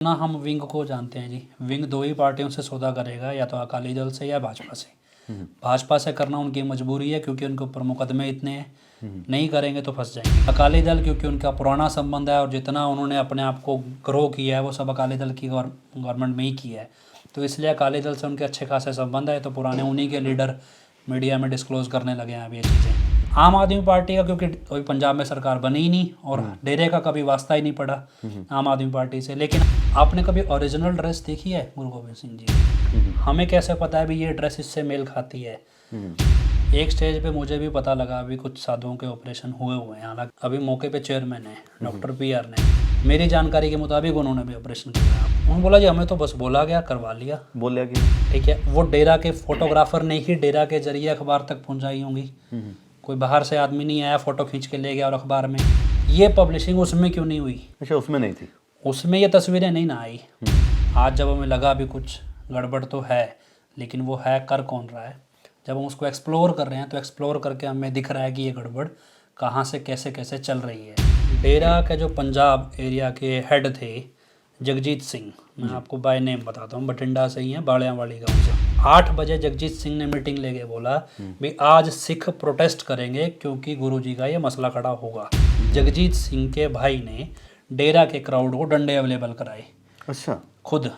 ना हम विंग को जानते हैं जी। विंग दो ही पार्टियों से सौदा करेगा, या तो अकाली दल से या भाजपा से। भाजपा से करना उनकी मजबूरी है क्योंकि उनके ऊपर मुकदमे इतने हैं, नहीं करेंगे तो फंस जाएंगे। अकाली दल क्योंकि उनका पुराना संबंध है और जितना उन्होंने अपने आप को ग्रो किया है वो सब अकाली दल की गवर्नमेंट में ही किया है, तो इसलिए अकाली दल से उनके अच्छे खासे संबंध है। तो पुराने उन्हीं के लीडर मीडिया में डिस्क्लोज करने लगे हैं अब ये चीज़ें। आम आदमी पार्टी का क्योंकि अभी पंजाब में सरकार बनी ही नहीं और डेरे का कभी वास्ता ही नहीं पड़ा आम आदमी पार्टी से। लेकिन आपने कभी ओरिजिनल ड्रेस देखी है गुरु गोबिंद सिंह जी की? हमें कैसे पता है भी ये ड्रेस इससे मेल खाती है? एक स्टेज पे मुझे भी पता लगा अभी कुछ साधुओं के ऑपरेशन हुए हैं, हालांकि अभी मौके पे चेयरमैन है डॉक्टर PR ने, मेरी जानकारी के मुताबिक उन्होंने भी ऑपरेशन किया। उन्होंने बोला जी हमें तो बस बोला गया, करवा लिया। बोला गया, ठीक है। वो डेरा के फोटोग्राफर ने ही डेरा के जरिए अखबार तक पहुंचाई होंगी, कोई बाहर से आदमी नहीं आया फोटो खींच के ले गया और अखबार में। ये पब्लिशिंग उसमें क्यों नहीं हुई? अच्छा, उसमें नहीं थी, उसमें ये तस्वीरें नहीं ना आई। आज जब हमें लगा भी कुछ गड़बड़ तो है, लेकिन वो है कर कौन रहा है? जब हम उसको एक्सप्लोर कर रहे हैं तो एक्सप्लोर करके हमें दिख रहा है कि ये गड़बड़ कहाँ से कैसे कैसे चल रही है। डेरा के जो पंजाब एरिया के हेड थे जगजीत सिंह, मैं आपको बाय नेम बताता हूँ, बठिंडा से ही है, बाड़ियाँ वाली गाँव से। 8 बजे जगजीत सिंह ने मीटिंग लेके बोला भी आज सिख प्रोटेस्ट करेंगे क्योंकि गुरुजी का ये मसला खड़ा होगा। जगजीत सिंह के भाई ने डेरा के क्राउड को डंडे अवेलेबल कराए। अच्छा, खुद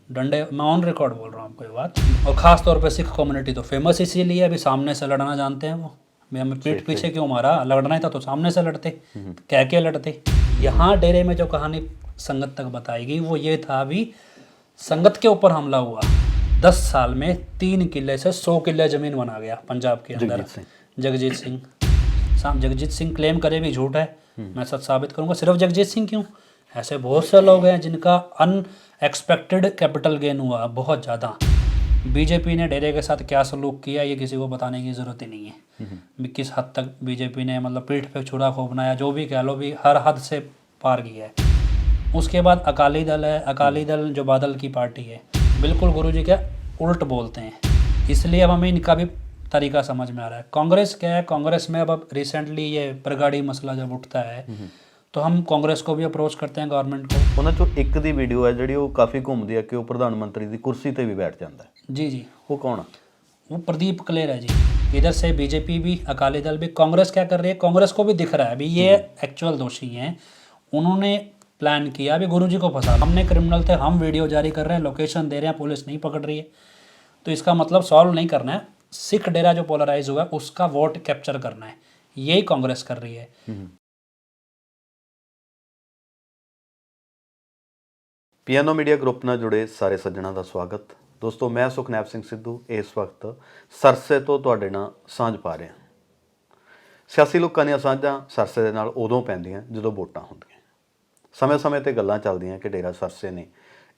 डंडे, मैं ऑन रिकॉर्ड बोल रहा हूँ आपको ये बात। और ख़ास तौर पे सिख कम्युनिटी तो फेमस इसीलिए अभी सामने से लड़ना जानते हैं वो। मैं हमें पीठ पीछे क्यों मारा? लड़ना ही था तो सामने से लड़ते, कह के लड़ते। यहाँ डेरे में जो कहानी संगत तक बताई गई वो ये था, अभी संगत के ऊपर हमला हुआ, 10 साल में 3 किले से 100 किले ज़मीन बना गया पंजाब के अंदर। जगजीत सिंह जगजीत सिंह क्लेम करे भी झूठ है, मैं सच साबित करूंगा। सिर्फ जगजीत सिंह क्यों, ऐसे बहुत से लोग हैं जिनका अनएक्सपेक्टेड कैपिटल गेन हुआ बहुत ज़्यादा। बीजेपी ने डेरे के साथ क्या सलूक किया ये किसी को बताने की ज़रूरत ही नहीं है। किस हद तक बीजेपी ने मतलब पीठ पे छुरा खो बनाया, जो भी कह लो, भी हर हद से पार किया है। उसके बाद अकाली दल है, अकाली दल जो बादल की पार्टी है, बिल्कुल गुरुजी के उल्ट बोलते हैं, इसलिए अब हमें इनका भी तरीका समझ में आ रहा है। कांग्रेस क्या है, कांग्रेस में अब रिसेंटली ये बरगाड़ी मसला जब उठता है तो हम कांग्रेस को भी अप्रोच करते हैं, गवर्नमेंट को। ਉਹਨਾਂ ਚੋਂ ਇੱਕ ਦੀ ਵੀਡੀਓ ਹੈ ਜਿਹੜੀ ਉਹ ਕਾਫੀ ਘੁੰਮਦੀ ਹੈ ਕਿ ਉਹ ਪ੍ਰਧਾਨ ਮੰਤਰੀ ਦੀ ਕੁਰਸੀ ਤੇ ਵੀ ਬੈਠ ਜਾਂਦਾ ਹੈ। जी जी, ਉਹ ਕੌਣ ਆ? वो प्रदीप कलेर है जी। इधर से बीजेपी भी, अकाली दल भी, कांग्रेस क्या कर रही है, कांग्रेस को भी दिख रहा है अभी ये एक्चुअल दोषी हैं। उन्होंने प्लान किया अभी गुरुजी को फंसा, हमने क्रिमिनल थे, हम वीडियो जारी कर रहे हैं, लोकेशन दे रहे हैं, पुलिस नहीं पकड़ रही है, तो इसका मतलब सॉल्व नहीं करना है, सिख डेरा जो पोलराइज हुआ है उसका वोट कैप्चर करना है, यही कांग्रेस कर रही है। ਪੀਐਨਓ ਮੀਡੀਆ ਗਰੁੱਪ ਨਾਲ ਜੁੜੇ ਸਾਰੇ ਸੱਜਣਾਂ ਦਾ ਸਵਾਗਤ। ਦੋਸਤੋ, ਮੈਂ ਸੁਖਨੈਬ ਸਿੰਘ ਸਿੱਧੂ ਇਸ ਵਕਤ ਸਰਸੇ ਤੋਂ ਤੁਹਾਡੇ ਨਾਲ ਸਾਂਝ ਪਾ ਰਿਹਾ। ਸਿਆਸੀ ਲੋਕਾਂ ਦੀਆਂ ਸਾਂਝਾਂ ਸਰਸੇ ਦੇ ਨਾਲ ਉਦੋਂ ਪੈਂਦੀਆਂ ਜਦੋਂ ਵੋਟਾਂ ਹੁੰਦੀਆਂ। ਸਮੇਂ-ਸਮੇਂ 'ਤੇ ਗੱਲਾਂ ਚੱਲਦੀਆਂ ਕਿ ਡੇਰਾ ਸਰਸੇ ਨੇ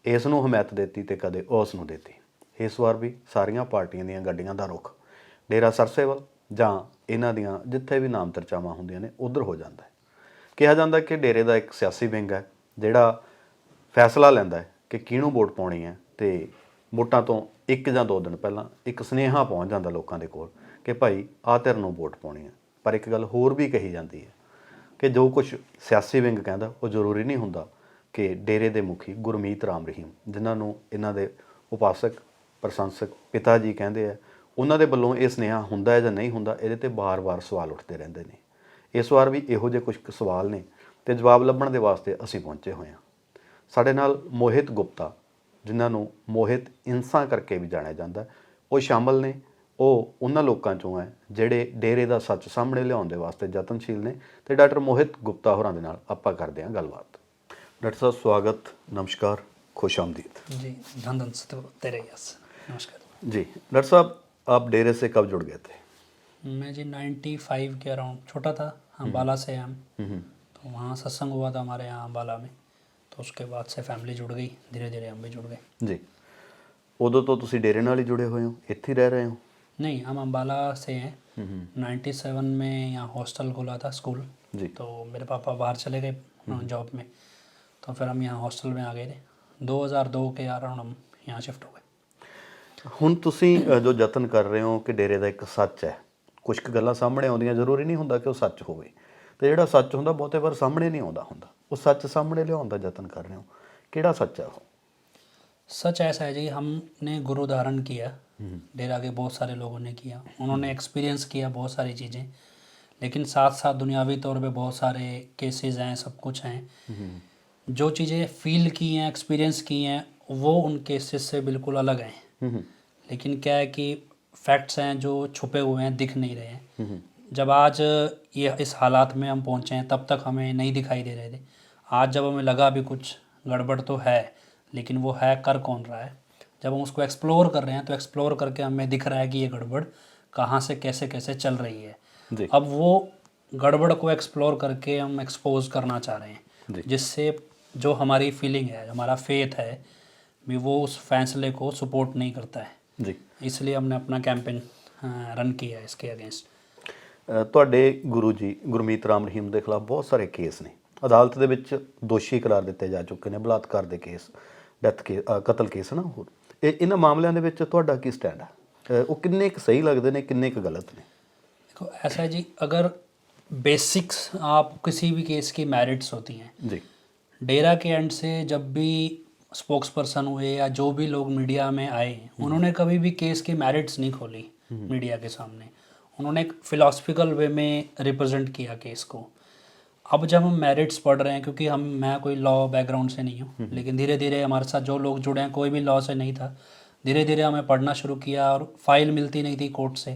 ਇਸ ਨੂੰ ਹਮਾਇਤ ਦਿੱਤੀ ਤੇ ਕਦੇ ਉਸ ਨੂੰ ਦਿੱਤੀ। ਇਸ ਵਾਰ ਵੀ ਸਾਰੀਆਂ ਪਾਰਟੀਆਂ ਦੀਆਂ ਗੱਡੀਆਂ ਦਾ ਰੁਖ ਡੇਰਾ ਸਰਸੇ ਵੱਲ ਜਾਂ ਇਹਨਾਂ ਦੀਆਂ ਜਿੱਥੇ ਵੀ ਨਾਮ ਚਰਚਾਵਾਂ ਹੁੰਦੀਆਂ ਨੇ ਉੱਧਰ ਹੋ ਜਾਂਦਾ ਹੈ। ਕਿਹਾ ਜਾਂਦਾ ਕਿ ਡੇਰੇ ਦਾ ਇੱਕ ਸਿਆਸੀ ਵਿੰਗ ਹੈ ਜਿਹੜਾ ਫੈਸਲਾ ਲੈਂਦਾ ਹੈ ਕਿ ਕਿਹਨੂੰ ਵੋਟ ਪਾਉਣੀ ਹੈ, ਤੇ ਵੋਟਾਂ ਤੋਂ 1 ਜਾਂ 2 ਦਿਨ ਪਹਿਲਾਂ ਇੱਕ ਸੁਨੇਹਾ ਪਹੁੰਚ ਜਾਂਦਾ ਲੋਕਾਂ ਦੇ ਕੋਲ ਕਿ ਭਾਈ ਆਹ ਧਿਰ ਨੂੰ ਵੋਟ ਪਾਉਣੀ ਹੈ। ਪਰ ਇੱਕ ਗੱਲ ਹੋਰ ਵੀ ਕਹੀ ਜਾਂਦੀ ਹੈ ਕਿ ਜੋ ਕੁਛ ਸਿਆਸੀ ਵਿੰਗ ਕਹਿੰਦਾ ਉਹ ਜ਼ਰੂਰੀ ਨਹੀਂ ਹੁੰਦਾ ਕਿ ਡੇਰੇ ਦੇ ਮੁਖੀ ਗੁਰਮੀਤ ਰਾਮ ਰਹੀਮ, ਜਿਨ੍ਹਾਂ ਨੂੰ ਇਹਨਾਂ ਦੇ ਉਪਾਸਕ ਪ੍ਰਸ਼ੰਸਕ ਪਿਤਾ ਜੀ ਕਹਿੰਦੇ ਆ, ਉਹਨਾਂ ਦੇ ਵੱਲੋਂ ਇਹ ਸੁਨੇਹਾ ਹੁੰਦਾ ਹੈ ਜਾਂ ਨਹੀਂ ਹੁੰਦਾ, ਇਹਦੇ 'ਤੇ ਵਾਰ-ਵਾਰ ਸਵਾਲ ਉੱਠਦੇ ਰਹਿੰਦੇ ਨੇ। ਇਸ ਵਾਰ ਵੀ ਇਹੋ ਜਿਹੇ ਕੁਝ ਸਵਾਲ ਨੇ ਤੇ ਜਵਾਬ ਲੱਭਣ ਦੇ ਵਾਸਤੇ ਅਸੀਂ ਪਹੁੰਚੇ ਹੋਏ ਹਾਂ। ਸਾਡੇ ਨਾਲ ਮੋਹਿਤ ਗੁਪਤਾ, ਜਿਨ੍ਹਾਂ ਨੂੰ ਮੋਹਿਤ ਇੰਸਾਂ ਕਰਕੇ ਵੀ ਜਾਣਿਆ ਜਾਂਦਾ, ਉਹ ਸ਼ਾਮਲ ਨੇ। ਉਹ ਉਹਨਾਂ ਲੋਕਾਂ 'ਚੋਂ ਹੈ ਜਿਹੜੇ ਡੇਰੇ ਦਾ ਸੱਚ ਸਾਹਮਣੇ ਲਿਆਉਣ ਦੇ ਵਾਸਤੇ ਯਤਨਸ਼ੀਲ ਨੇ, ਤੇ ਡਾਕਟਰ ਮੋਹਿਤ ਗੁप्ता ਹੋਰਾਂ ਦੇ ਨਾਲ ਆਪਾਂ ਕਰਦੇ ਹਾਂ ਗੱਲਬਾਤ। डॉक्टर साहब स्वागत, नमस्कार, खुश आमदीद जी। धन धन से तेरे यस, नमस्कार जी। डॉक्टर साहब, आप डेरे से कब जुड़ गए थे? मैं जी 95 के अराउंड, छोटा था, अम्बाला से हम, तो वहाँ सत्संग हुआ था हमारे यहाँ अम्बाला में, तो उसके बाद से फैमिली जुड़ गई, धीरे धीरे हम भी जुड़ गए जी। उदों तो तुसी डेरे नाल ही जुड़े हुए हो, इत्थे ही रह रहे हो? नहीं, हम अम्बाला से हैं। 97 में यहाँ हॉस्टल खोला था स्कूल जी। तो मेरे पापा बाहर चले गए जॉब में, तो फिर हम यहाँ हॉस्टल में आ गए थे। 2002 के अराउंड हम यहाँ शिफ्ट हो गए। ਹੁਣ ਤੁਸੀਂ ਜੋ ਯਤਨ ਕਰ ਰਹੇ ਹੋ ਕਿ ਡੇਰੇ ਦਾ ਇੱਕ ਸੱਚ ਹੈ, ਕੁਝ ਕੁ ਗੱਲਾਂ ਸਾਹਮਣੇ ਆਉਂਦੀਆਂ, ਜ਼ਰੂਰੀ ਨਹੀਂ ਹੁੰਦਾ ਕਿ ਉਹ ਸੱਚ ਹੋਵੇ, ਤੇ ਜਿਹੜਾ ਸੱਚ ਹੁੰਦਾ ਬਹੁਤੇ ਵਾਰ ਸਾਹਮਣੇ ਨਹੀਂ ਆਉਂਦਾ ਹੁੰਦਾ, ਉਹ ਸੱਚ ਸਾਹਮਣੇ ਲਿਆਉਣ ਦਾ ਯਤਨ ਕਰ ਰਹੇ ਹੋ। ਕਿਹੜਾ ਸੱਚ ਹੈ ਉਹ? सच ऐसा है जी, हमने गुरु धारण किया, डेरा के बहुत सारे लोगों ने किया, उन्होंने एक्सपीरियंस किया बहुत सारी चीज़ें, लेकिन साथ साथ दुनियावी तौर पे बहुत सारे केसेस हैं, सब कुछ हैं। जो चीज़ें फील की हैं, एक्सपीरियंस की हैं, वो उन केसेस से बिल्कुल अलग हैं। लेकिन क्या है कि फैक्ट्स हैं जो छुपे हुए हैं, दिख नहीं रहे हैं। जब आज ये इस हालात में हम पहुँचे हैं, तब तक हमें नहीं दिखाई दे रहे थे। आज जब हमें लगा भी कुछ गड़बड़ तो है, लेकिन वो है कर कौन रहा है, जब हम उसको एक्सप्लोर कर रहे हैं तो एक्सप्लोर करके हमें दिख रहा है कि ये गड़बड़ कहाँ से कैसे कैसे चल रही है। जी। अब वो गड़बड़ को एक्सप्लोर करके हम एक्सपोज करना चाह रहे हैं, जिससे जो हमारी फीलिंग है, हमारा फेथ है भी, वो उस फैसले को सपोर्ट नहीं करता है। जी। इसलिए हमने अपना कैंपेन रन किया है इसके अगेंस्ट। ਤੁਹਾਡੇ ਗੁਰੂ ਜੀ ਗੁਰਮੀਤ ਰਾਮ ਰਹੀਮ ਦੇ ਖਿਲਾਫ ਬਹੁਤ ਸਾਰੇ ਕੇਸ ਨੇ, ਅਦਾਲਤ ਦੇ ਵਿੱਚ ਦੋਸ਼ੀ ਕਰਾਰ ਦਿੱਤੇ ਜਾ ਚੁੱਕੇ ਨੇ, ਬਲਾਤਕਾਰ ਦੇ ਕੇਸ, ਡੈਥ ਕੇ ਕਤਲ ਕੇਸ ਨਾ ਹੋਰ। ਇਹਨਾਂ ਮਾਮਲਿਆਂ ਦੇ ਵਿੱਚ ਤੁਹਾਡਾ ਕੀ ਸਟੈਂਡ ਹੈ? ਉਹ ਕਿੰਨੇ ਕੁ ਸਹੀ ਲੱਗਦੇ ਨੇ, किन्ने ਕੁ गलत ने? देखो ऐसा है जी, अगर बेसिक्स आप किसी भी केस की मेरिट्स होती हैं जी। डेरा के एंड से जब भी स्पोक्स पर्सन हुए या जो भी लोग मीडिया में आए, उन्होंने कभी भी केस की मेरिट्स नहीं खोली मीडिया के सामने। उन्होंने एक फिलोसफिकल वे में रिप्रेजेंट किया केस को। अब जब हम मेरिट्स पढ़ रहे हैं, क्योंकि मैं कोई लॉ बैकग्राउंड से नहीं हूँ, लेकिन धीरे धीरे हमारे साथ जो लोग जुड़े हैं, कोई भी लॉ से नहीं था, धीरे धीरे हमें पढ़ना शुरू किया और फाइल मिलती नहीं थी कोर्ट से,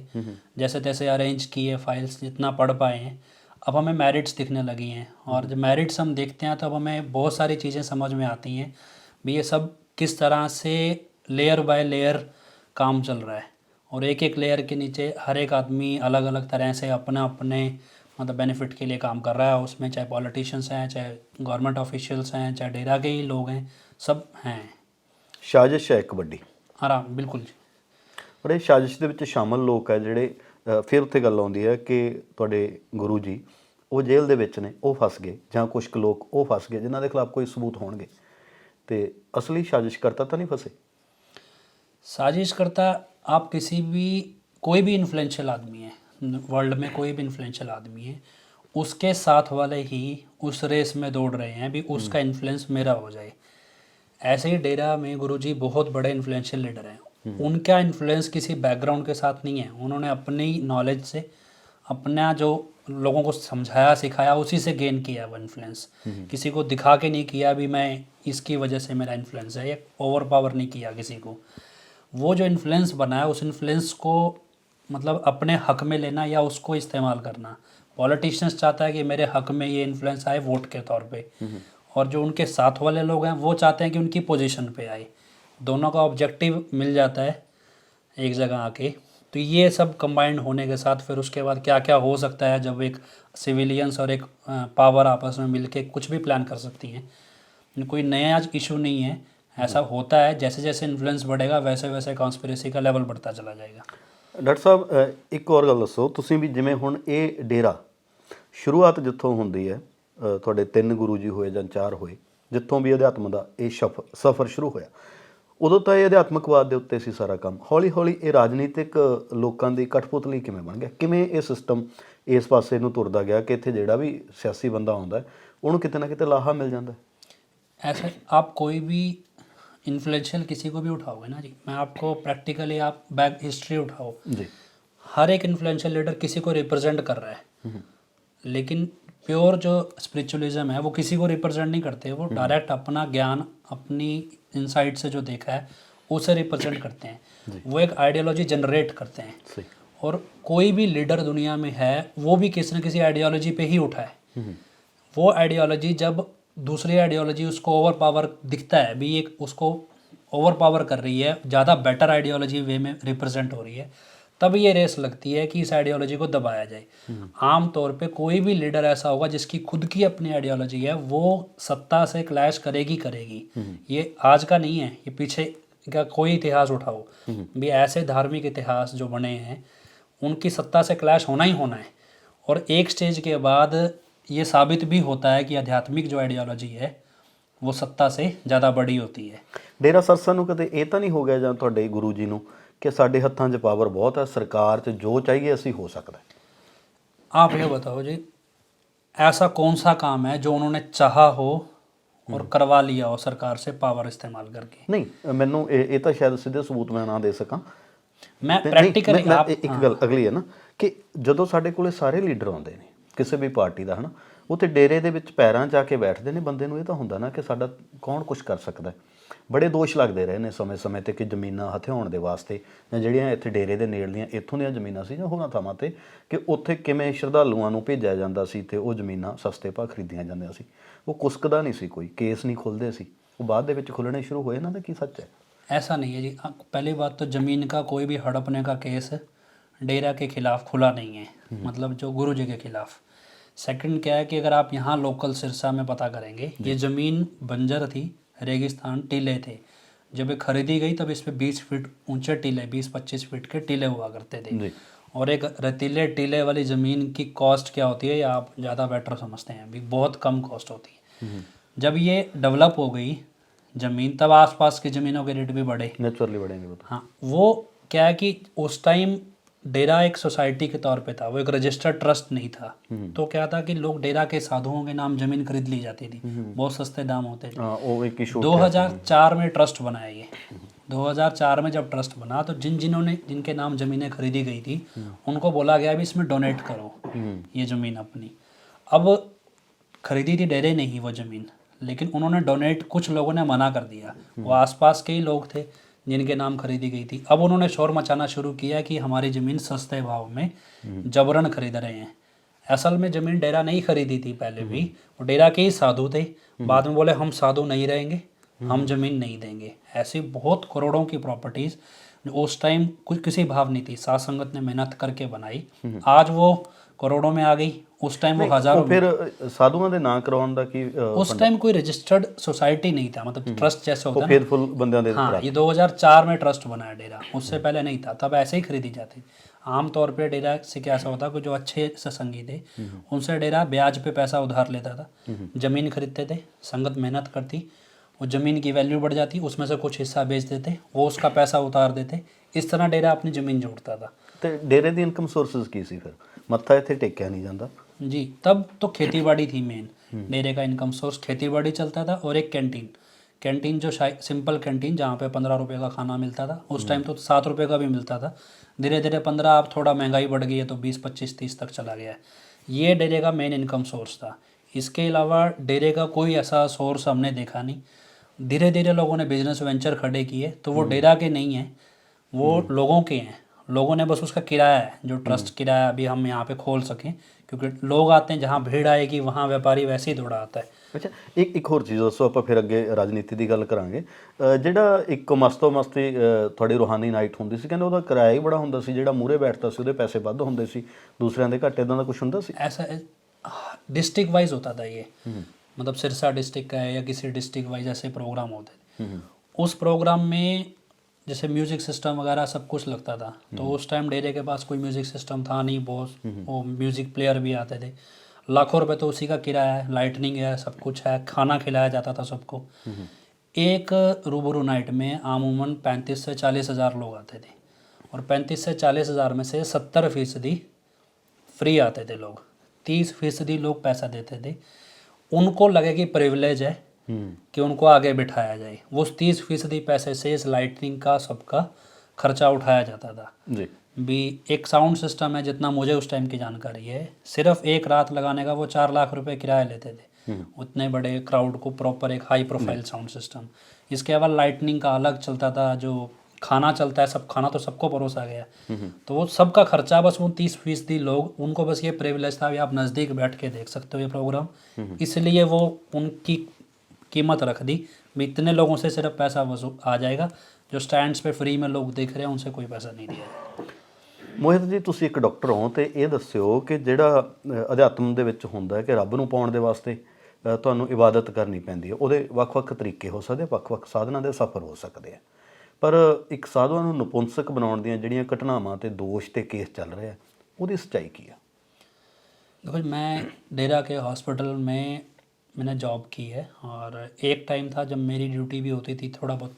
जैसे तैसे अरेंज किए फाइल्स, जितना पढ़ पाए हैं। अब हमें मेरिट्स दिखने लगी हैं, और जब मेरिट्स हम देखते हैं तो अब हमें बहुत सारी चीज़ें समझ में आती हैं भी, ये सब किस तरह से लेयर बाय लेयर काम चल रहा है, और एक एक लेयर के नीचे हर एक आदमी अलग अलग तरह से अपने अपने मतलब बेनिफिट के लिए काम कर रहा है। उसमें चाहे पॉलिटिशियंस हैं, चाहे गवर्नमेंट ऑफिशियल्स हैं, चाहे डेरा के ही लोग हैं, सब हैं। ਸਾਜ਼ਿਸ਼ ਹੈ ਇੱਕ ਵੱਡੀ। आराम बिल्कुल जी। ਪਰ ਇਹ ਸਾਜ਼ਿਸ਼ ਦੇ ਵਿੱਚ ਸ਼ਾਮਲ ਲੋਕ ਹੈ ਜਿਹੜੇ ਫਿਰ ਉੱਥੇ ਗੱਲ ਆਉਂਦੀ ਹੈ ਕਿ ਤੁਹਾਡੇ ਗੁਰੂ ਜੀ ਉਹ ਜੇਲ੍ਹ ਦੇ ਵਿੱਚ ਨੇ, ਉਹ ਫਸ ਗਏ, ਜਾਂ ਕੁਝ ਕੁ ਲੋਕ ਉਹ ਫਸ ਗਏ ਜਿਨ੍ਹਾਂ ਦੇ ਖਿਲਾਫ ਕੋਈ ਸਬੂਤ ਹੋਣਗੇ, ਤੇ ਅਸਲੀ ਸਾਜ਼ਿਸ਼ਕਰਤਾ ਤਾਂ ਨਹੀਂ ਫਸੇ? साजिशकर्ता आप किसी भी कोई भी इन्फ्लुएंशियल आदमी है, वर्ल्ड में कोई भी इन्फ्लुएंशियल आदमी है, उसके साथ वाले ही उस रेस में दौड़ रहे हैं भी उसका इन्फ्लुएंस मेरा हो जाए। ऐसे ही डेरा में गुरुजी बहुत बड़े इन्फ्लुएंशियल लीडर हैं, उनका इन्फ्लुएंस किसी बैकग्राउंड के साथ नहीं है। उन्होंने अपनी नॉलेज से, अपना जो लोगों को समझाया सिखाया, उसी से गेन किया वो इन्फ्लुएंस। किसी को दिखा के नहीं किया भी मैं इसकी वजह से मेरा इन्फ्लुएंस है, या ओवर पावर नहीं किया किसी को। वो जो इन्फ्लुएंस बनाया, उस इन्फ्लुएंस को मतलब अपने हक में लेना या उसको इस्तेमाल करना। पॉलिटिशियंस चाहता है कि मेरे हक में ये इन्फ्लुएंस आए वोट के तौर पे, और जो उनके साथ वाले लोग हैं वो चाहते हैं कि उनकी पोजीशन पे आए। दोनों का ऑब्जेक्टिव मिल जाता है एक जगह आके। तो ये सब कंबाइंड होने के साथ फिर उसके बाद क्या क्या हो सकता है, जब एक सिविलियंस और एक पावर आपस में मिलके कुछ भी प्लान कर सकती हैं। कोई नया आज इशू नहीं है, ऐसा होता है। जैसे जैसे इन्फ्लुएंस बढ़ेगा वैसे वैसे कॉन्स्पिरेसी का ਲੈਵਲ बढ़ता चला जाएगा। ਡਾਕਟਰ ਸਾਹਿਬ ਇੱਕ ਹੋਰ ਗੱਲ ਦੱਸੋ, ਤੁਸੀਂ ਵੀ ਜਿਵੇਂ ਹੁਣ ਇਹ ਡੇਰਾ ਸ਼ੁਰੂਆਤ ਜਿੱਥੋਂ ਹੁੰਦੀ ਹੈ, ਤੁਹਾਡੇ 3 ਗੁਰੂ ਜੀ ਹੋਏ ਜਾਂ 4 ਹੋਏ, ਜਿੱਥੋਂ ਵੀ ਅਧਿਆਤਮ ਦਾ ਇਹ ਸਫ਼ਰ ਸ਼ੁਰੂ ਹੋਇਆ, ਉਦੋਂ ਤਾਂ ਇਹ ਅਧਿਆਤਮਕਵਾਦ ਦੇ ਉੱਤੇ ਸੀ ਸਾਰਾ ਕੰਮ। ਹੌਲੀ ਹੌਲੀ ਇਹ ਰਾਜਨੀਤਿਕ ਲੋਕਾਂ ਦੀ ਕਠਪੁਤਲੀ ਕਿਵੇਂ ਬਣ ਗਿਆ? ਕਿਵੇਂ ਇਹ ਸਿਸਟਮ ਇਸ ਪਾਸੇ ਨੂੰ ਤੁਰਦਾ ਗਿਆ ਕਿ ਇੱਥੇ ਜਿਹੜਾ ਵੀ ਸਿਆਸੀ ਬੰਦਾ ਆਉਂਦਾ ਉਹਨੂੰ ਕਿਤੇ ਨਾ ਕਿਤੇ ਲਾਹਾ ਮਿਲ ਜਾਂਦਾ? ऐसे आप कोई भी इन्फ्लुएंशियल किसी को भी उठाओगे ना जी, मैं आपको प्रैक्टिकली आप बैक हिस्ट्री उठाओ जी, हर एक इन्फ्लुएंशियल लीडर किसी को रिप्रेजेंट कर रहा है, लेकिन प्योर जो स्पिरिचुअलिज्म है वो किसी को रिप्रेजेंट नहीं करते। वो डायरेक्ट अपना ज्ञान, अपनी इनसाइट से जो देखा है उसे रिप्रेजेंट करते हैं। वो एक आइडियोलॉजी जनरेट करते हैं। सही। और कोई भी लीडर दुनिया में है वो भी किसी न किसी आइडियोलॉजी पे ही उठा है। वो आइडियोलॉजी जब दूसरी आइडियोलॉजी उसको ओवर पावर दिखता है भी, एक उसको ओवर पावर कर रही है, ज़्यादा बेटर आइडियोलॉजी वे में रिप्रेजेंट हो रही है, तब ये रेस लगती है कि इस आइडियोलॉजी को दबाया जाए। आम तौर पे कोई भी लीडर ऐसा होगा जिसकी खुद की अपनी आइडियोलॉजी है, वो सत्ता से क्लैश करेगी। ये आज का नहीं है, ये पीछे का कोई इतिहास उठाओ भी, ऐसे धार्मिक इतिहास जो बने हैं उनकी सत्ता से क्लैश होना ही होना है। और एक स्टेज के बाद ये साबित भी होता है कि आध्यात्मिक जो आइडियोलॉजी है वो सत्ता से ज़्यादा बड़ी होती है। ਡੇਰਾ ਸਰਸਾ ਨੂੰ ਕਦੇ ਇਹ ਤਾਂ ਨਹੀਂ ਹੋ ਗਿਆ ਜਾਂ ਤੁਹਾਡੇ ਗੁਰੂ ਜੀ ਨੂੰ ਕਿ ਸਾਡੇ ਹੱਥਾਂ 'ਚ ਪਾਵਰ ਬਹੁਤ ਹੈ, ਸਰਕਾਰ 'ਚ ਜੋ ਚਾਹੀਏ ਅਸੀਂ ਹੋ ਸਕਦਾ? आप ये बताओ जी, ऐसा कौन सा काम है जो उन्होंने चाहा हो और करवा लिया हो सरकार से पावर इस्तेमाल करके। नहीं ਮੈਨੂੰ ਇਹ ਤਾਂ ਸ਼ਾਇਦ ਸਿੱਧੇ ਸਬੂਤ ਮੈਂ ਨਾ ਦੇ ਸਕਾਂ। मैं प्रैक्टिकली आप ਇੱਕ ਗੱਲ ਅਗਲੀ ਹੈ ਨਾ ਕਿ ਜਦੋਂ ਸਾਡੇ ਕੋਲੇ ਸਾਰੇ ਲੀਡਰ ਆਉਂਦੇ ਨੇ ਕਿਸੇ ਵੀ ਪਾਰਟੀ ਦਾ, ਹਨਾ, ਉੱਥੇ ਡੇਰੇ ਦੇ ਵਿੱਚ ਪੈਰਾਂ ਜਾ ਕੇ ਬੈਠਦੇ ਨੇ, ਬੰਦੇ ਨੂੰ ਇਹ ਤਾਂ ਹੁੰਦਾ ਨਾ ਕਿ ਸਾਡਾ ਕੌਣ ਕੁਝ ਕਰ ਸਕਦਾ। ਬੜੇ ਦੋਸ਼ ਲੱਗਦੇ ਰਹੇ ਨੇ ਸਮੇਂ-ਸਮੇਂ ਤੇ ਕਿ ਜ਼ਮੀਨਾਂ ਹਥਿਆਉਣ ਦੇ ਵਾਸਤੇ ਜਾਂ ਜਿਹੜੀਆਂ ਇੱਥੇ ਡੇਰੇ ਦੇ ਨੇੜਲੀਆਂ ਇੱਥੋਂ ਦੀਆਂ ਜ਼ਮੀਨਾਂ ਸੀ ਜਾਂ ਹੋਰਾਂ ਥਾਵਾਂ ਤੇ, ਕਿ ਉੱਥੇ ਕਿਵੇਂ ਸ਼ਰਧਾਲੂਆਂ ਨੂੰ ਭੇਜਿਆ ਜਾਂਦਾ ਸੀ ਤੇ ਉਹ ਜ਼ਮੀਨਾਂ ਸਸਤੇ ਭਾਅ ਖਰੀਦੀਆਂ ਜਾਂਦੀਆਂ ਸੀ। ਉਹ ਕੁਸਕਦਾ ਨਹੀਂ ਸੀ, ਕੋਈ ਕੇਸ ਨਹੀਂ ਖੁੱਲ੍ਹਦੇ ਸੀ, ਉਹ ਬਾਅਦ ਦੇ ਵਿੱਚ ਖੁੱਲ੍ਹਣੇ ਸ਼ੁਰੂ ਹੋਏ। ਇਹਨਾਂ ਦਾ ਕੀ ਸੱਚ ਹੈ? ऐसा नहीं है जी। पहली बात तो ज़मीन का कोई भी हड़पने का केस डेरा के खिलाफ खुला नहीं है, मतलब जो गुरु जी के खिलाफ। सेकंड क्या है कि अगर आप यहाँ लोकल सिरसा में पता करेंगे, ये ज़मीन बंजर थी, रेगिस्तान, टीले थे। जब ये खरीदी गई तब इस पे 20 फीट ऊंचे टीले, 20-25 फीट के टीले हुआ करते थे। और एक रेतीले टीले वाली ज़मीन की कॉस्ट क्या होती है, या आप ज़्यादा बेटर समझते हैं, अभी बहुत कम कॉस्ट होती है। जब ये डेवलप हो गई ज़मीन, तब आसपास की ज़मीनों के रेट भी बढ़े, नेचुरली बढ़ेंगे वो तो। हाँ, वो क्या है कि उस टाइम डेरा एक सोसाइटी के तौर पे था, वो एक रजिस्टर्ड ट्रस्ट नहीं था। तो क्या था कि लोग डेरा के साधुओं के नाम ज़मीन खरीद ली जाती थी, बहुत सस्ते दाम होते थे। वो एक इशू 2004 में ट्रस्ट बनाया ये। 2004 में जब ट्रस्ट बना तो जिनके नाम ज़मीनें खरीदी गई थी उनको बोला गया भी इसमें डोनेट करो ये ज़मीन अपनी। अब खरीदी थी डेरे ने ही वो ज़मीन, लेकिन उन्होंने डोनेट, कुछ लोगों ने मना कर दिया। वो आसपास के ही लोग थे जिनके नाम खरीदी गई थी। अब उन्होंने शोर मचाना शुरू किया कि हमारी ज़मीन सस्ते भाव में जबरन खरीद रहे हैं। असल में ज़मीन डेरा नहीं खरीदी थी पहले भी, वो डेरा के ही साधु थे। बाद में बोले हम साधु नहीं रहेंगे, हम ज़मीन नहीं देंगे। ऐसी बहुत करोड़ों की प्रॉपर्टीज़ उस टाइम कुछ किसी भाव नहीं थी, साध संगत ने मेहनत करके बनाई, आज वो करोड़ों में आ गई। उस टाइम वो हजारों। फिर साधुओं ਦੇ ਨਾਂ ਕਰਵਾਉਣ ਦਾ ਕੀ उस टाइम कोई रजिस्टर्ड सोसाइटी नहीं था, मतलब ट्रस्ट जैसे होता है ना। फेथफुल बंदियां दे। हाँ, ये 2004 में ट्रस्ट बनाया डेरा, उससे पहले नहीं था, तब ऐसे ही खरीदी जाती। आमतौर पे डेरा से क्या ऐसा होता कि जो अच्छे सत्संगी थे उनसे डेरा ब्याज पे पैसा उधार लेता था, ज़मीन खरीदते थे, संगत मेहनत करती, वो ज़मीन की वैल्यू बढ़ जाती, उसमें से कुछ हिस्सा बेच देते, वो उसका पैसा उतार देते। इस तरह डेरा अपनी ज़मीन जोड़ता था। ਤੇ ਡੇਰੇ ਦੀ ਇਨਕਮ ਸੋਰसेस ਕੀ ਸੀ ਫਿਰ? ਮੱਥਾ ਇੱਥੇ ਟੇਕਿਆ ਨਹੀਂ ਜਾਂਦਾ जी, तब तो खेतीबाड़ी थी मेन। डेरे का इनकम सोर्स खेतीबाड़ी चलता था, और एक कैंटीन जो सिंपल कैंटीन जहाँ पे 15 रुपये का खाना मिलता था। उस टाइम तो 7 रुपये का भी मिलता था, धीरे धीरे 15, अब थोड़ा महंगाई बढ़ गई है तो 20, 25, 30 तक चला गया है। ये डेरे का मेन इनकम सोर्स था। इसके अलावा डेरे का कोई ऐसा सोर्स हमने देखा नहीं। धीरे धीरे लोगों ने बिजनेस वेंचर खड़े किए, तो वो डेरा के नहीं हैं, वो लोगों के हैं। लोगों ने बस उसका किराया है, जो ट्रस्ट किराया अभी हम यहाँ पे खोल सकें, क्योंकि लोग आते हैं, जहाँ भीड़ आएगी वहाँ व्यापारी वैसे ही दौड़ा आता है। ਅੱਛਾ, ਇੱਕ ਹੋਰ ਚੀਜ਼ ਦੱਸੋ, ਆਪਾਂ ਫਿਰ ਅੱਗੇ ਰਾਜਨੀਤੀ ਦੀ ਗੱਲ ਕਰਾਂਗੇ। ਜਿਹੜਾ ਇੱਕ ਮਸਤੋ ਮਸਤੀ ਤੁਹਾਡੀ ਰੂਹਾਨੀ ਨਾਈਟ ਹੁੰਦੀ ਸੀ, ਕਹਿੰਦੇ ਉਹਦਾ ਕਿਰਾਇਆ ਹੀ ਬੜਾ ਹੁੰਦਾ ਸੀ, ਜਿਹੜਾ ਮੂਹਰੇ ਬੈਠਦਾ ਸੀ ਉਹਦੇ ਪੈਸੇ ਵੱਧ ਹੁੰਦੇ ਸੀ, ਦੂਸਰਿਆਂ ਦੇ ਘੱਟ, ਇੱਦਾਂ ਦਾ ਕੁਝ ਹੁੰਦਾ ਸੀ? ऐसा डिस्ट्रिक्ट वाइज होता था ये, मतलब सिरसा डिस्ट्रिक्ट का है या किसी डिस्ट्रिक्ट वाइज ऐसे प्रोग्राम होते थे। उस प्रोग्राम में जैसे म्यूज़िक सिस्टम वगैरह सब कुछ लगता था, तो उस टाइम डेरे के पास कोई म्यूज़िक सिस्टम था नहीं, बहुत वो म्यूज़िक प्लेयर भी आते थे। लाखों रुपए तो उसी का किराया है, लाइटनिंग है, सब कुछ है, खाना खिलाया जाता था सबको। एक रूबरू नाइट में आमूमन 35 से 40 हज़ार लोग आते थे, और 35 से 40 हज़ार में से 70% फ्री आते थे लोग, 30% लोग पैसा देते थे। उनको लगे कि प्रिविलेज है कि उनको आगे बिठाया जाए, वो 30% पैसे से इस लाइटनिंग का सबका खर्चा उठाया जाता था। जी। भी एक साउंड सिस्टम है, जितना मुझे उस टाइम की जानकारी है, सिर्फ एक रात लगाने का वो 4 लाख रुपए किराया लेते थे, उतने बड़े क्राउड को प्रॉपर एक हाई प्रोफाइल साउंड सिस्टम। इसके अलावा लाइटनिंग का अलग चलता था, जो खाना चलता है, सब खाना तो सबको परोसा गया, तो वो सबका खर्चा बस वो 30% लोग, उनको बस ये प्रिविलेज था भी आप नज़दीक बैठ के देख सकते हो ये प्रोग्राम, इसलिए वो उनकी कीमत रख दी भी इतने लोगों से सिर्फ पैसा वसूल आ जाएगा, जो स्टैंड्स पे फ्री में लोग देख रहे हैं उनसे कोई पैसा नहीं दिया जाएगा। ਮੋਹਿਤ ਜੀ, ਤੁਸੀਂ ਇੱਕ ਡਾਕਟਰ ਹੋ ਤੇ ਇਹ ਦੱਸਿਓ ਕਿ ਜਿਹੜਾ ਅਧਿਆਤਮ ਦੇ ਵਿੱਚ ਹੁੰਦਾ ਹੈ ਕਿ ਰੱਬ ਨੂੰ ਪਾਉਣ ਦੇ ਵਾਸਤੇ ਤੁਹਾਨੂੰ ਇਬਾਦਤ ਕਰਨੀ ਪੈਂਦੀ ਹੈ, ਉਹਦੇ ਵੱਖ-ਵੱਖ ਤਰੀਕੇ ਹੋ ਸਕਦੇ, ਵੱਖ-ਵੱਖ ਸਾਧਨਾਂ ਦੇ ਸਫਰ ਹੋ ਸਕਦੇ ਆ, ਪਰ ਇੱਕ ਸਾਧੂਆਂ ਨੂੰ ਨਪੁੰਸਕ ਬਣਾਉਣ ਦੀਆਂ ਜਿਹੜੀਆਂ ਘਟਨਾਵਾਂ ਤੇ ਦੋਸ਼ ਤੇ ਕੇਸ ਚੱਲ ਰਿਹਾ, ਉਹਦੀ ਸੱਚਾਈ ਕੀ ਆ? देखो, मैं डेरा के हॉस्पिटल में मैंने जॉब की है, और एक टाइम था जब मेरी ड्यूटी भी होती थी थोड़ा बहुत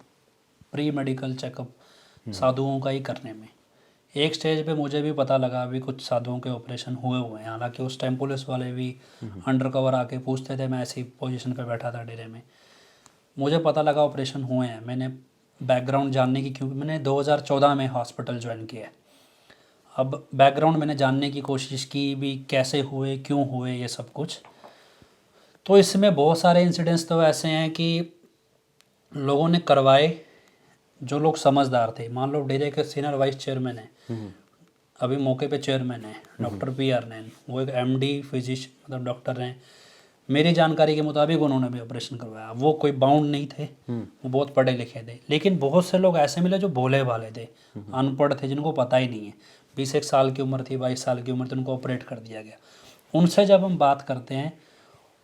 प्री मेडिकल चेकअप साधुओं का ही करने में। एक स्टेज पे मुझे भी पता लगा अभी कुछ साधुओं के ऑपरेशन हुए हैं, हालांकि उस टाइम पुलिस वाले भी अंडर कवर आके पूछते थे, मैं ऐसी पोजीशन पे बैठा था डेरे में। मुझे पता लगा ऑपरेशन हुए हैं, मैंने बैकग्राउंड जानने की, क्योंकि मैंने 2014 में हॉस्पिटल ज्वाइन किया है। अब बैकग्राउंड मैंने जानने की कोशिश की भी, कैसे हुए, क्यों हुए, ये सब कुछ। तो इसमें बहुत सारे इंसिडेंट्स तो ऐसे हैं कि लोगों ने करवाए, जो लोग समझदार थे। मान लो डेरे के सीनियर वाइस चेयरमैन है, अभी मौके पे चेयरमैन है डॉक्टर PR नैन, वो एक MD फिजिशियन मतलब डॉक्टर हैं। मेरी जानकारी के मुताबिक उन्होंने भी ऑपरेशन करवाया, वो कोई बाउंड नहीं थे, वो बहुत पढ़े लिखे थे। लेकिन बहुत से लोग ऐसे मिले जो भोले भाले थे, अनपढ़ थे, जिनको पता ही नहीं है। 21 साल की उम्र थी, 22 साल की उम्र थी, उनको ऑपरेट कर दिया गया। उनसे जब हम बात करते हैं,